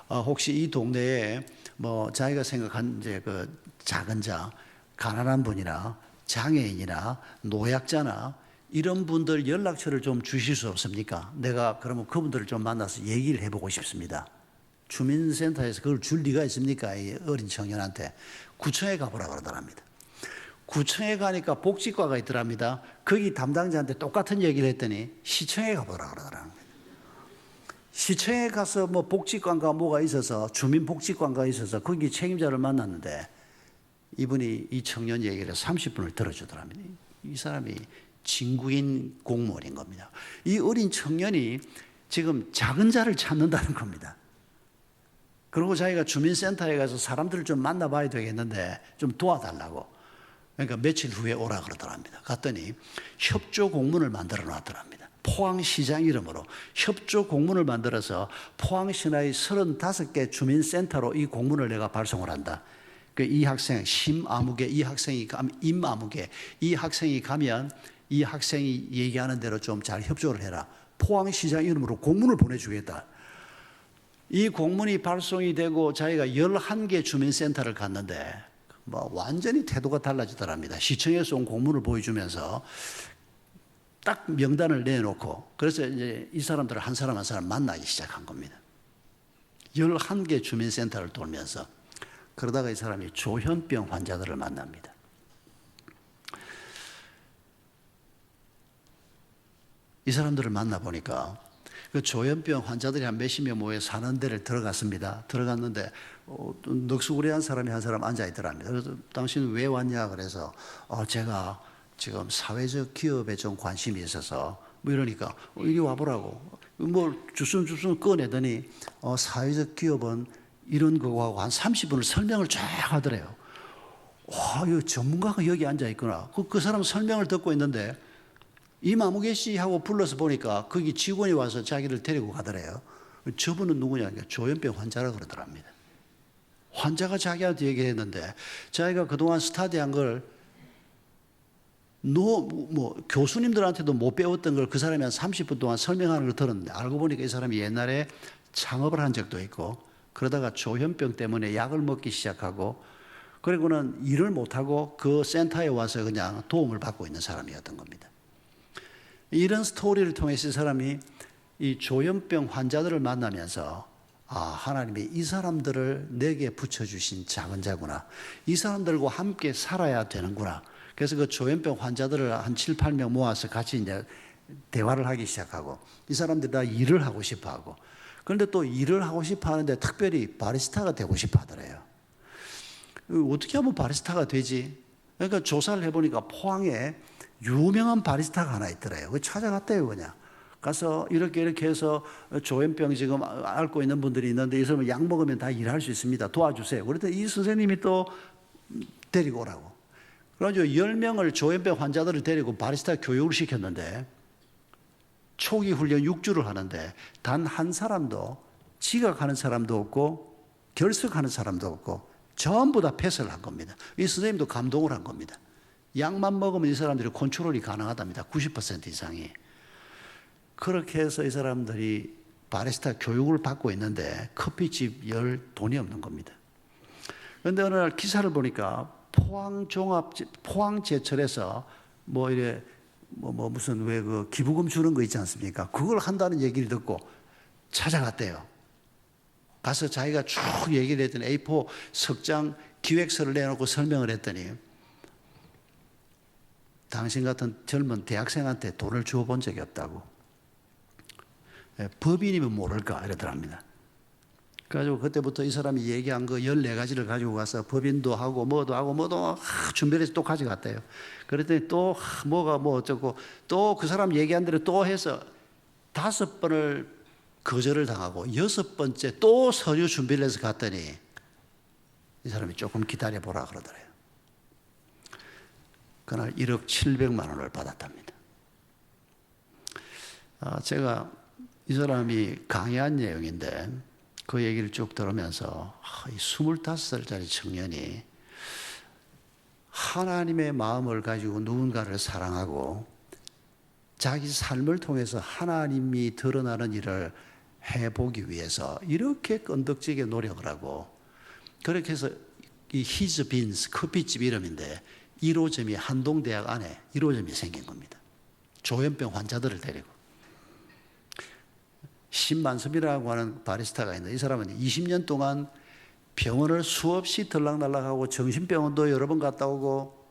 혹시 이 동네에 뭐 자기가 생각한 이제 그 작은 자, 가난한 분이나 장애인이나 노약자나 이런 분들 연락처를 좀 주실 수 없습니까? 내가 그러면 그분들을 좀 만나서 얘기를 해보고 싶습니다. 주민센터에서 그걸 줄 리가 있습니까? 이 어린 청년한테. 구청에 가보라 그러더랍니다. 구청에 가니까 복지과가 있더랍니다. 거기 담당자한테 똑같은 얘기를 했더니 시청에 가보라 그러더랍니다. 시청에 가서 뭐 복지관가 뭐가 있어서 주민복지관가 있어서 거기 책임자를 만났는데 이분이 이 청년 얘기를 30분을 들어주더랍니다. 이 사람이 진구인 공무원인 겁니다. 이 어린 청년이 지금 작은 자를 찾는다는 겁니다. 그리고 자기가 주민센터에 가서 사람들을 좀 만나봐야 되겠는데 좀 도와달라고. 그러니까 며칠 후에 오라 그러더랍니다. 갔더니 협조 공문을 만들어 놨더랍니다. 포항시장 이름으로 협조 공문을 만들어서 포항시内 35개 주민센터로 이 공문을 내가 발송을 한다. 이 학생 심아무개, 이 학생이 임아무개, 이 학생이 가면 이 학생이 얘기하는 대로 좀 잘 협조를 해라. 포항시장 이름으로 공문을 보내주겠다. 이 공문이 발송이 되고 자기가 11개 주민센터를 갔는데 뭐 완전히 태도가 달라지더랍니다. 시청에서 온 공문을 보여주면서 딱 명단을 내놓고 그래서 이제 이 사람들을 한 사람 한 사람 만나기 시작한 겁니다. 11개 주민센터를 돌면서 그러다가 이 사람이 조현병 환자들을 만납니다. 이 사람들을 만나보니까 그 조현병 환자들이 한 몇십 명 모여 사는 데를 들어갔습니다. 들어갔는데 넋수구리한 사람이 한 사람 앉아있더랍니다. 그래서 당신은 왜 왔냐 그래서 제가 지금 사회적 기업에 좀 관심이 있어서 뭐 이러니까 이리 와보라고 뭐 주순주순 꺼내더니 사회적 기업은 이런 거하고 한 30분을 설명을 쫙 하더래요. 와, 이 전문가가 여기 앉아있구나. 그 사람 설명을 듣고 있는데 이마무개 씨 하고 불러서 보니까 거기 직원이 와서 자기를 데리고 가더래요. 저분은 누구냐? 조현병 환자라 그러더랍니다. 환자가 자기한테 얘기했는데 자기가 그동안 스터디한 걸 교수님들한테도 못 배웠던 걸 그 사람이 한 30분 동안 설명하는 걸 들었는데 알고 보니까 이 사람이 옛날에 창업을 한 적도 있고 그러다가 조현병 때문에 약을 먹기 시작하고 그리고는 일을 못하고 그 센터에 와서 그냥 도움을 받고 있는 사람이었던 겁니다. 이런 스토리를 통해서 이 사람이 이 조현병 환자들을 만나면서 하나님이 이 사람들을 내게 붙여주신 작은 자구나. 이 사람들과 함께 살아야 되는구나. 그래서 그 조현병 환자들을 한 7, 8명 모아서 같이 이제 대화를 하기 시작하고 이 사람들이 다 일을 하고 싶어 하고 그런데 또 일을 하고 싶어 하는데 특별히 바리스타가 되고 싶어 하더래요. 어떻게 하면 바리스타가 되지? 그러니까 조사를 해보니까 포항에 유명한 바리스타가 하나 있더래요. 그 찾아갔대요, 그냥. 가서 이렇게 해서 조현병 지금 앓고 있는 분들이 있는데 이 사람은 약 먹으면 다 일할 수 있습니다. 도와주세요. 그랬더니 이 선생님이 또 데리고 오라고. 그래가지고 10명을 조현병 환자들을 데리고 바리스타 교육을 시켰는데 초기 훈련 6주를 하는데 단 한 사람도 지각하는 사람도 없고 결석하는 사람도 없고 전부 다 패스를 한 겁니다. 이 선생님도 감동을 한 겁니다. 약만 먹으면 이 사람들이 컨트롤이 가능하답니다. 90% 이상이. 그렇게 해서 이 사람들이 바리스타 교육을 받고 있는데 커피집 열 돈이 없는 겁니다. 그런데 어느 날 기사를 보니까 포항제철에서 무슨 왜 그 기부금 주는 거 있지 않습니까? 그걸 한다는 얘기를 듣고 찾아갔대요. 가서 자기가 쭉 얘기를 했더니 A4 석장 기획서를 내놓고 설명을 했더니 당신 같은 젊은 대학생한테 돈을 주어본 적이 없다고. 법인이면 모를까 이러더랍니다. 그래가지고 그때부터 이 사람이 얘기한 거 14가지를 가지고 가서 법인도 하고 뭐도 준비를 해서 또 가져갔대요. 그랬더니 또 뭐가 뭐 어쩌고 또 그 사람 얘기한 대로 또 해서 5번을 거절을 당하고 6번째 또 서류 준비를 해서 갔더니 이 사람이 조금 기다려보라 그러더래요. 그날 1억 700만 원을 받았답니다. 제가 이 사람이 강의한 내용인데 그 얘기를 쭉 들으면서 이 25살짜리 청년이 하나님의 마음을 가지고 누군가를 사랑하고 자기 삶을 통해서 하나님이 드러나는 일을 해보기 위해서 이렇게 끈덕지게 노력을 하고 그렇게 해서 이 히즈 빈스 커피집 이름인데 1호점이 한동대학 안에 1호점이 생긴 겁니다. 조현병 환자들을 데리고. 신만섭이라고 하는 바리스타가 있는데 이 사람은 20년 동안 병원을 수없이 들락날락하고 정신병원도 여러 번 갔다 오고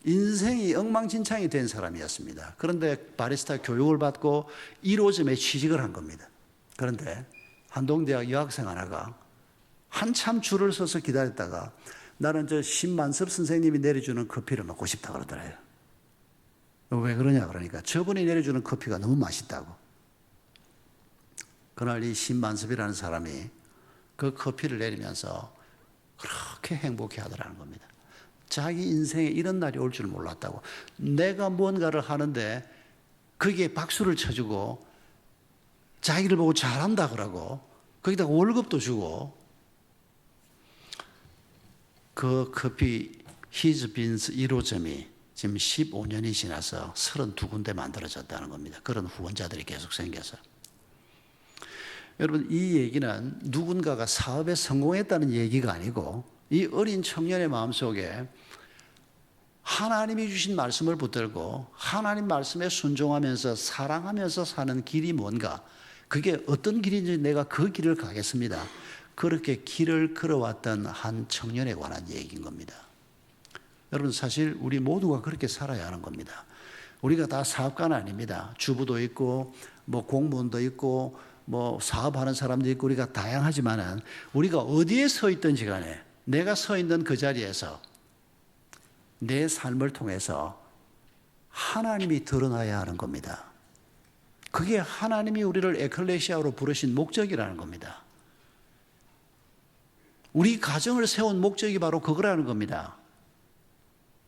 인생이 엉망진창이 된 사람이었습니다. 그런데 바리스타 교육을 받고 1호점에 취직을 한 겁니다. 그런데 한동대학 여학생 하나가 한참 줄을 서서 기다렸다가 나는 저 신만섭 선생님이 내려주는 커피를 먹고 싶다 그러더래요. 왜 그러냐 그러니까 저분이 내려주는 커피가 너무 맛있다고. 그날 이 신만섭이라는 사람이 그 커피를 내리면서 그렇게 행복해 하더라는 겁니다. 자기 인생에 이런 날이 올 줄 몰랐다고. 내가 뭔가를 하는데 거기에 박수를 쳐주고 자기를 보고 잘한다 그러고 거기다가 월급도 주고 그 커피 히즈 빈스 1호점이 지금 15년이 지나서 32군데 만들어졌다는 겁니다. 그런 후원자들이 계속 생겨서. 여러분 이 얘기는 누군가가 사업에 성공했다는 얘기가 아니고 이 어린 청년의 마음속에 하나님이 주신 말씀을 붙들고 하나님 말씀에 순종하면서 사랑하면서 사는 길이 뭔가 그게 어떤 길인지 내가 그 길을 가겠습니다. 그렇게 길을 걸어왔던 한 청년에 관한 얘기인 겁니다. 여러분 사실 우리 모두가 그렇게 살아야 하는 겁니다. 우리가 다 사업가는 아닙니다. 주부도 있고 뭐 공무원도 있고 뭐 사업하는 사람도 있고 우리가 다양하지만은 우리가 어디에 서 있든지 간에 내가 서 있는 그 자리에서 내 삶을 통해서 하나님이 드러나야 하는 겁니다. 그게 하나님이 우리를 에클레시아로 부르신 목적이라는 겁니다. 우리 가정을 세운 목적이 바로 그거라는 겁니다.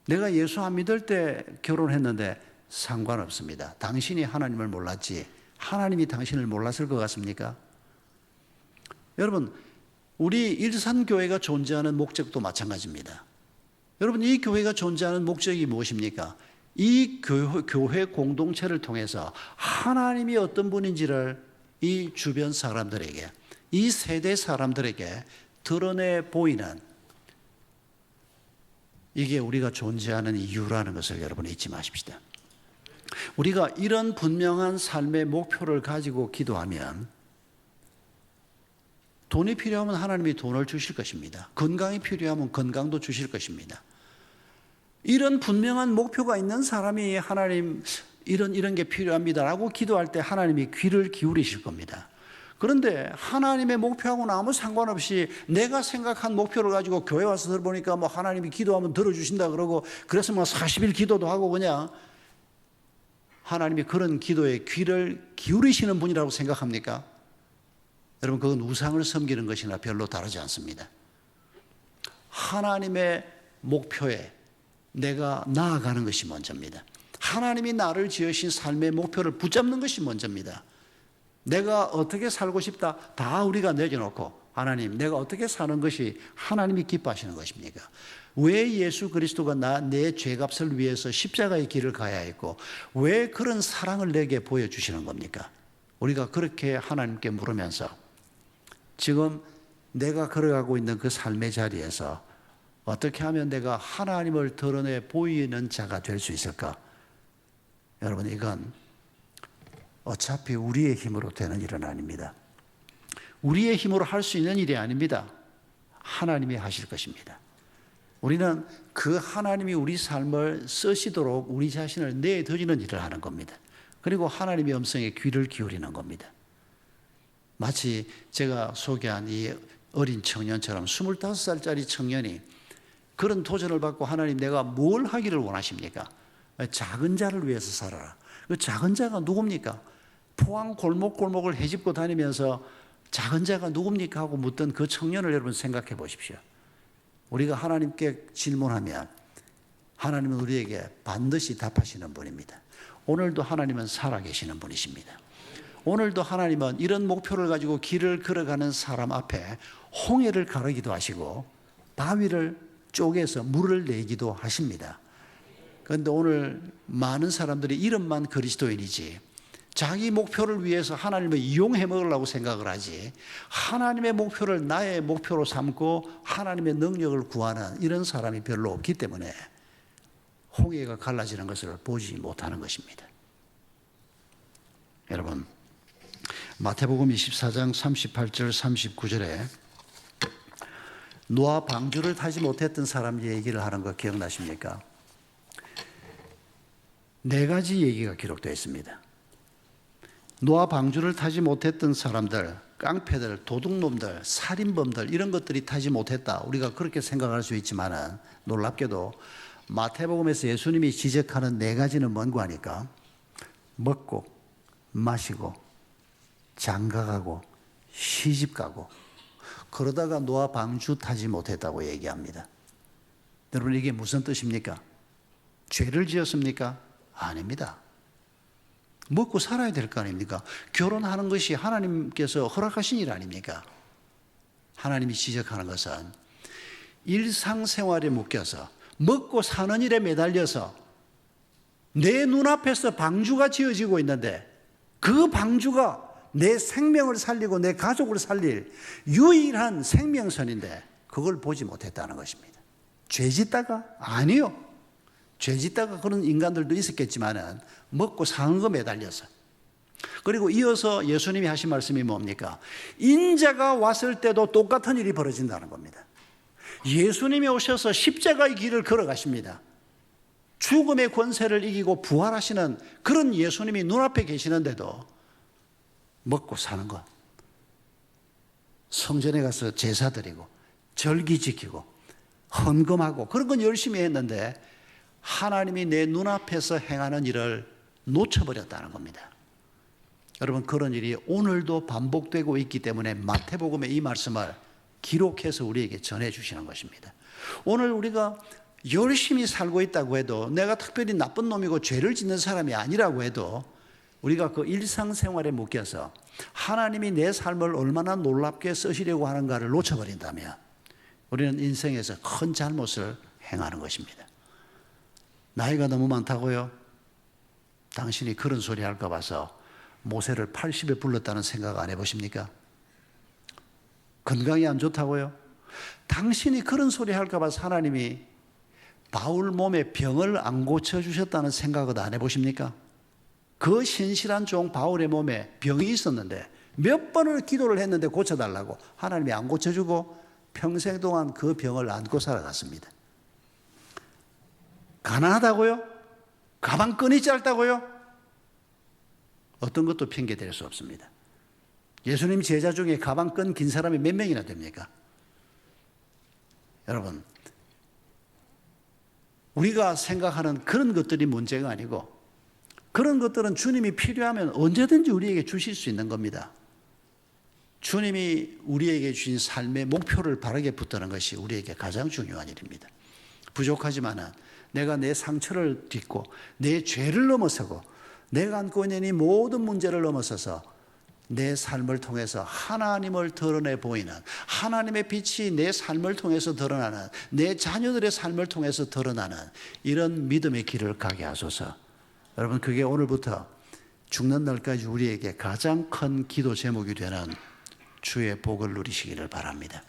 내가 예수 안 믿을 때 결혼했는데 상관없습니다. 당신이 하나님을 몰랐지 하나님이 당신을 몰랐을 것 같습니까? 여러분 우리 일산교회가 존재하는 목적도 마찬가지입니다. 여러분 이 교회가 존재하는 목적이 무엇입니까? 이 교회 공동체를 통해서 하나님이 어떤 분인지를 이 주변 사람들에게 이 세대 사람들에게 드러내 보이는 이게 우리가 존재하는 이유라는 것을 여러분 잊지 마십시다. 우리가 이런 분명한 삶의 목표를 가지고 기도하면 돈이 필요하면 하나님이 돈을 주실 것입니다. 건강이 필요하면 건강도 주실 것입니다. 이런 분명한 목표가 있는 사람이 하나님 이런 게 필요합니다라고 기도할 때 하나님이 귀를 기울이실 겁니다. 그런데 하나님의 목표하고는 아무 상관없이 내가 생각한 목표를 가지고 교회 와서 들어보니까 뭐 하나님이 기도하면 들어주신다 그러고 그래서 뭐 40일 기도도 하고 그냥 하나님이 그런 기도에 귀를 기울이시는 분이라고 생각합니까? 여러분 그건 우상을 섬기는 것이나 별로 다르지 않습니다. 하나님의 목표에 내가 나아가는 것이 먼저입니다. 하나님이 나를 지으신 삶의 목표를 붙잡는 것이 먼저입니다. 내가 어떻게 살고 싶다 다 우리가 내려놓고 하나님 내가 어떻게 사는 것이 하나님이 기뻐하시는 것입니까? 왜 예수 그리스도가 내 죄값을 위해서 십자가의 길을 가야 했고 왜 그런 사랑을 내게 보여주시는 겁니까? 우리가 그렇게 하나님께 물으면서 지금 내가 걸어가고 있는 그 삶의 자리에서 어떻게 하면 내가 하나님을 드러내 보이는 자가 될 수 있을까? 여러분 이건 어차피 우리의 힘으로 되는 일은 아닙니다. 우리의 힘으로 할 수 있는 일이 아닙니다. 하나님이 하실 것입니다. 우리는 그 하나님이 우리 삶을 쓰시도록 우리 자신을 내드리는 일을 하는 겁니다. 그리고 하나님의 음성에 귀를 기울이는 겁니다. 마치 제가 소개한 이 어린 청년처럼 25살짜리 청년이 그런 도전을 받고 하나님 내가 뭘 하기를 원하십니까? 작은 자를 위해서 살아라. 그 작은 자가 누굽니까? 포항 골목골목을 헤집고 다니면서 작은 자가 누굽니까? 하고 묻던 그 청년을 여러분 생각해 보십시오. 우리가 하나님께 질문하면 하나님은 우리에게 반드시 답하시는 분입니다. 오늘도 하나님은 살아계시는 분이십니다. 오늘도 하나님은 이런 목표를 가지고 길을 걸어가는 사람 앞에 홍해를 가르기도 하시고 바위를 쪼개서 물을 내기도 하십니다. 그런데 오늘 많은 사람들이 이름만 그리스도인이지 자기 목표를 위해서 하나님을 이용해 먹으려고 생각을 하지 하나님의 목표를 나의 목표로 삼고 하나님의 능력을 구하는 이런 사람이 별로 없기 때문에 홍해가 갈라지는 것을 보지 못하는 것입니다. 여러분, 마태복음 24장 38절 39절에 노아 방주를 타지 못했던 사람 얘기를 하는 거 기억나십니까? 네 가지 얘기가 기록되어 있습니다. 노아 방주를 타지 못했던 사람들, 깡패들, 도둑놈들, 살인범들 이런 것들이 타지 못했다. 우리가 그렇게 생각할 수 있지만은 놀랍게도 마태복음에서 예수님이 지적하는 네 가지는 뭔가 하니까 먹고 마시고 장가가고 시집가고 그러다가 노아 방주 타지 못했다고 얘기합니다. 여러분 이게 무슨 뜻입니까? 죄를 지었습니까? 아닙니다. 먹고 살아야 될 거 아닙니까? 결혼하는 것이 하나님께서 허락하신 일 아닙니까? 하나님이 지적하는 것은 일상생활에 묶여서 먹고 사는 일에 매달려서 내 눈앞에서 방주가 지어지고 있는데 그 방주가 내 생명을 살리고 내 가족을 살릴 유일한 생명선인데 그걸 보지 못했다는 것입니다. 죄 짓다가? 아니요. 죄 짓다가 그런 인간들도 있었겠지만은 먹고 사는 거 매달려서. 그리고 이어서 예수님이 하신 말씀이 뭡니까? 인자가 왔을 때도 똑같은 일이 벌어진다는 겁니다. 예수님이 오셔서 십자가의 길을 걸어가십니다. 죽음의 권세를 이기고 부활하시는 그런 예수님이 눈앞에 계시는데도 먹고 사는 것. 성전에 가서 제사 드리고 절기 지키고 헌금하고 그런 건 열심히 했는데 하나님이 내 눈앞에서 행하는 일을 놓쳐버렸다는 겁니다. 여러분 그런 일이 오늘도 반복되고 있기 때문에 마태복음의 이 말씀을 기록해서 우리에게 전해주시는 것입니다. 오늘 우리가 열심히 살고 있다고 해도 내가 특별히 나쁜 놈이고 죄를 짓는 사람이 아니라고 해도 우리가 그 일상생활에 묶여서 하나님이 내 삶을 얼마나 놀랍게 쓰시려고 하는가를 놓쳐버린다면 우리는 인생에서 큰 잘못을 행하는 것입니다. 나이가 너무 많다고요? 당신이 그런 소리 할까 봐서 모세를 80에 불렀다는 생각 안 해보십니까? 건강이 안 좋다고요? 당신이 그런 소리 할까 봐서 하나님이 바울 몸에 병을 안 고쳐주셨다는 생각은 안 해보십니까? 그 신실한 종 바울의 몸에 병이 있었는데 몇 번을 기도를 했는데 고쳐달라고 하나님이 안 고쳐주고 평생 동안 그 병을 안고 살아갔습니다. 가난하다고요? 가방끈이 짧다고요? 어떤 것도 핑계댈 수 없습니다. 예수님 제자 중에 가방끈 긴 사람이 몇 명이나 됩니까? 여러분, 우리가 생각하는 그런 것들이 문제가 아니고 그런 것들은 주님이 필요하면 언제든지 우리에게 주실 수 있는 겁니다. 주님이 우리에게 주신 삶의 목표를 바르게 붙드는 것이 우리에게 가장 중요한 일입니다. 부족하지만은 내가 내 상처를 딛고 내 죄를 넘어서고 내가 안고 있는 이 모든 문제를 넘어서서 내 삶을 통해서 하나님을 드러내 보이는 하나님의 빛이 내 삶을 통해서 드러나는 내 자녀들의 삶을 통해서 드러나는 이런 믿음의 길을 가게 하소서. 여러분 그게 오늘부터 죽는 날까지 우리에게 가장 큰 기도 제목이 되는 주의 복을 누리시기를 바랍니다.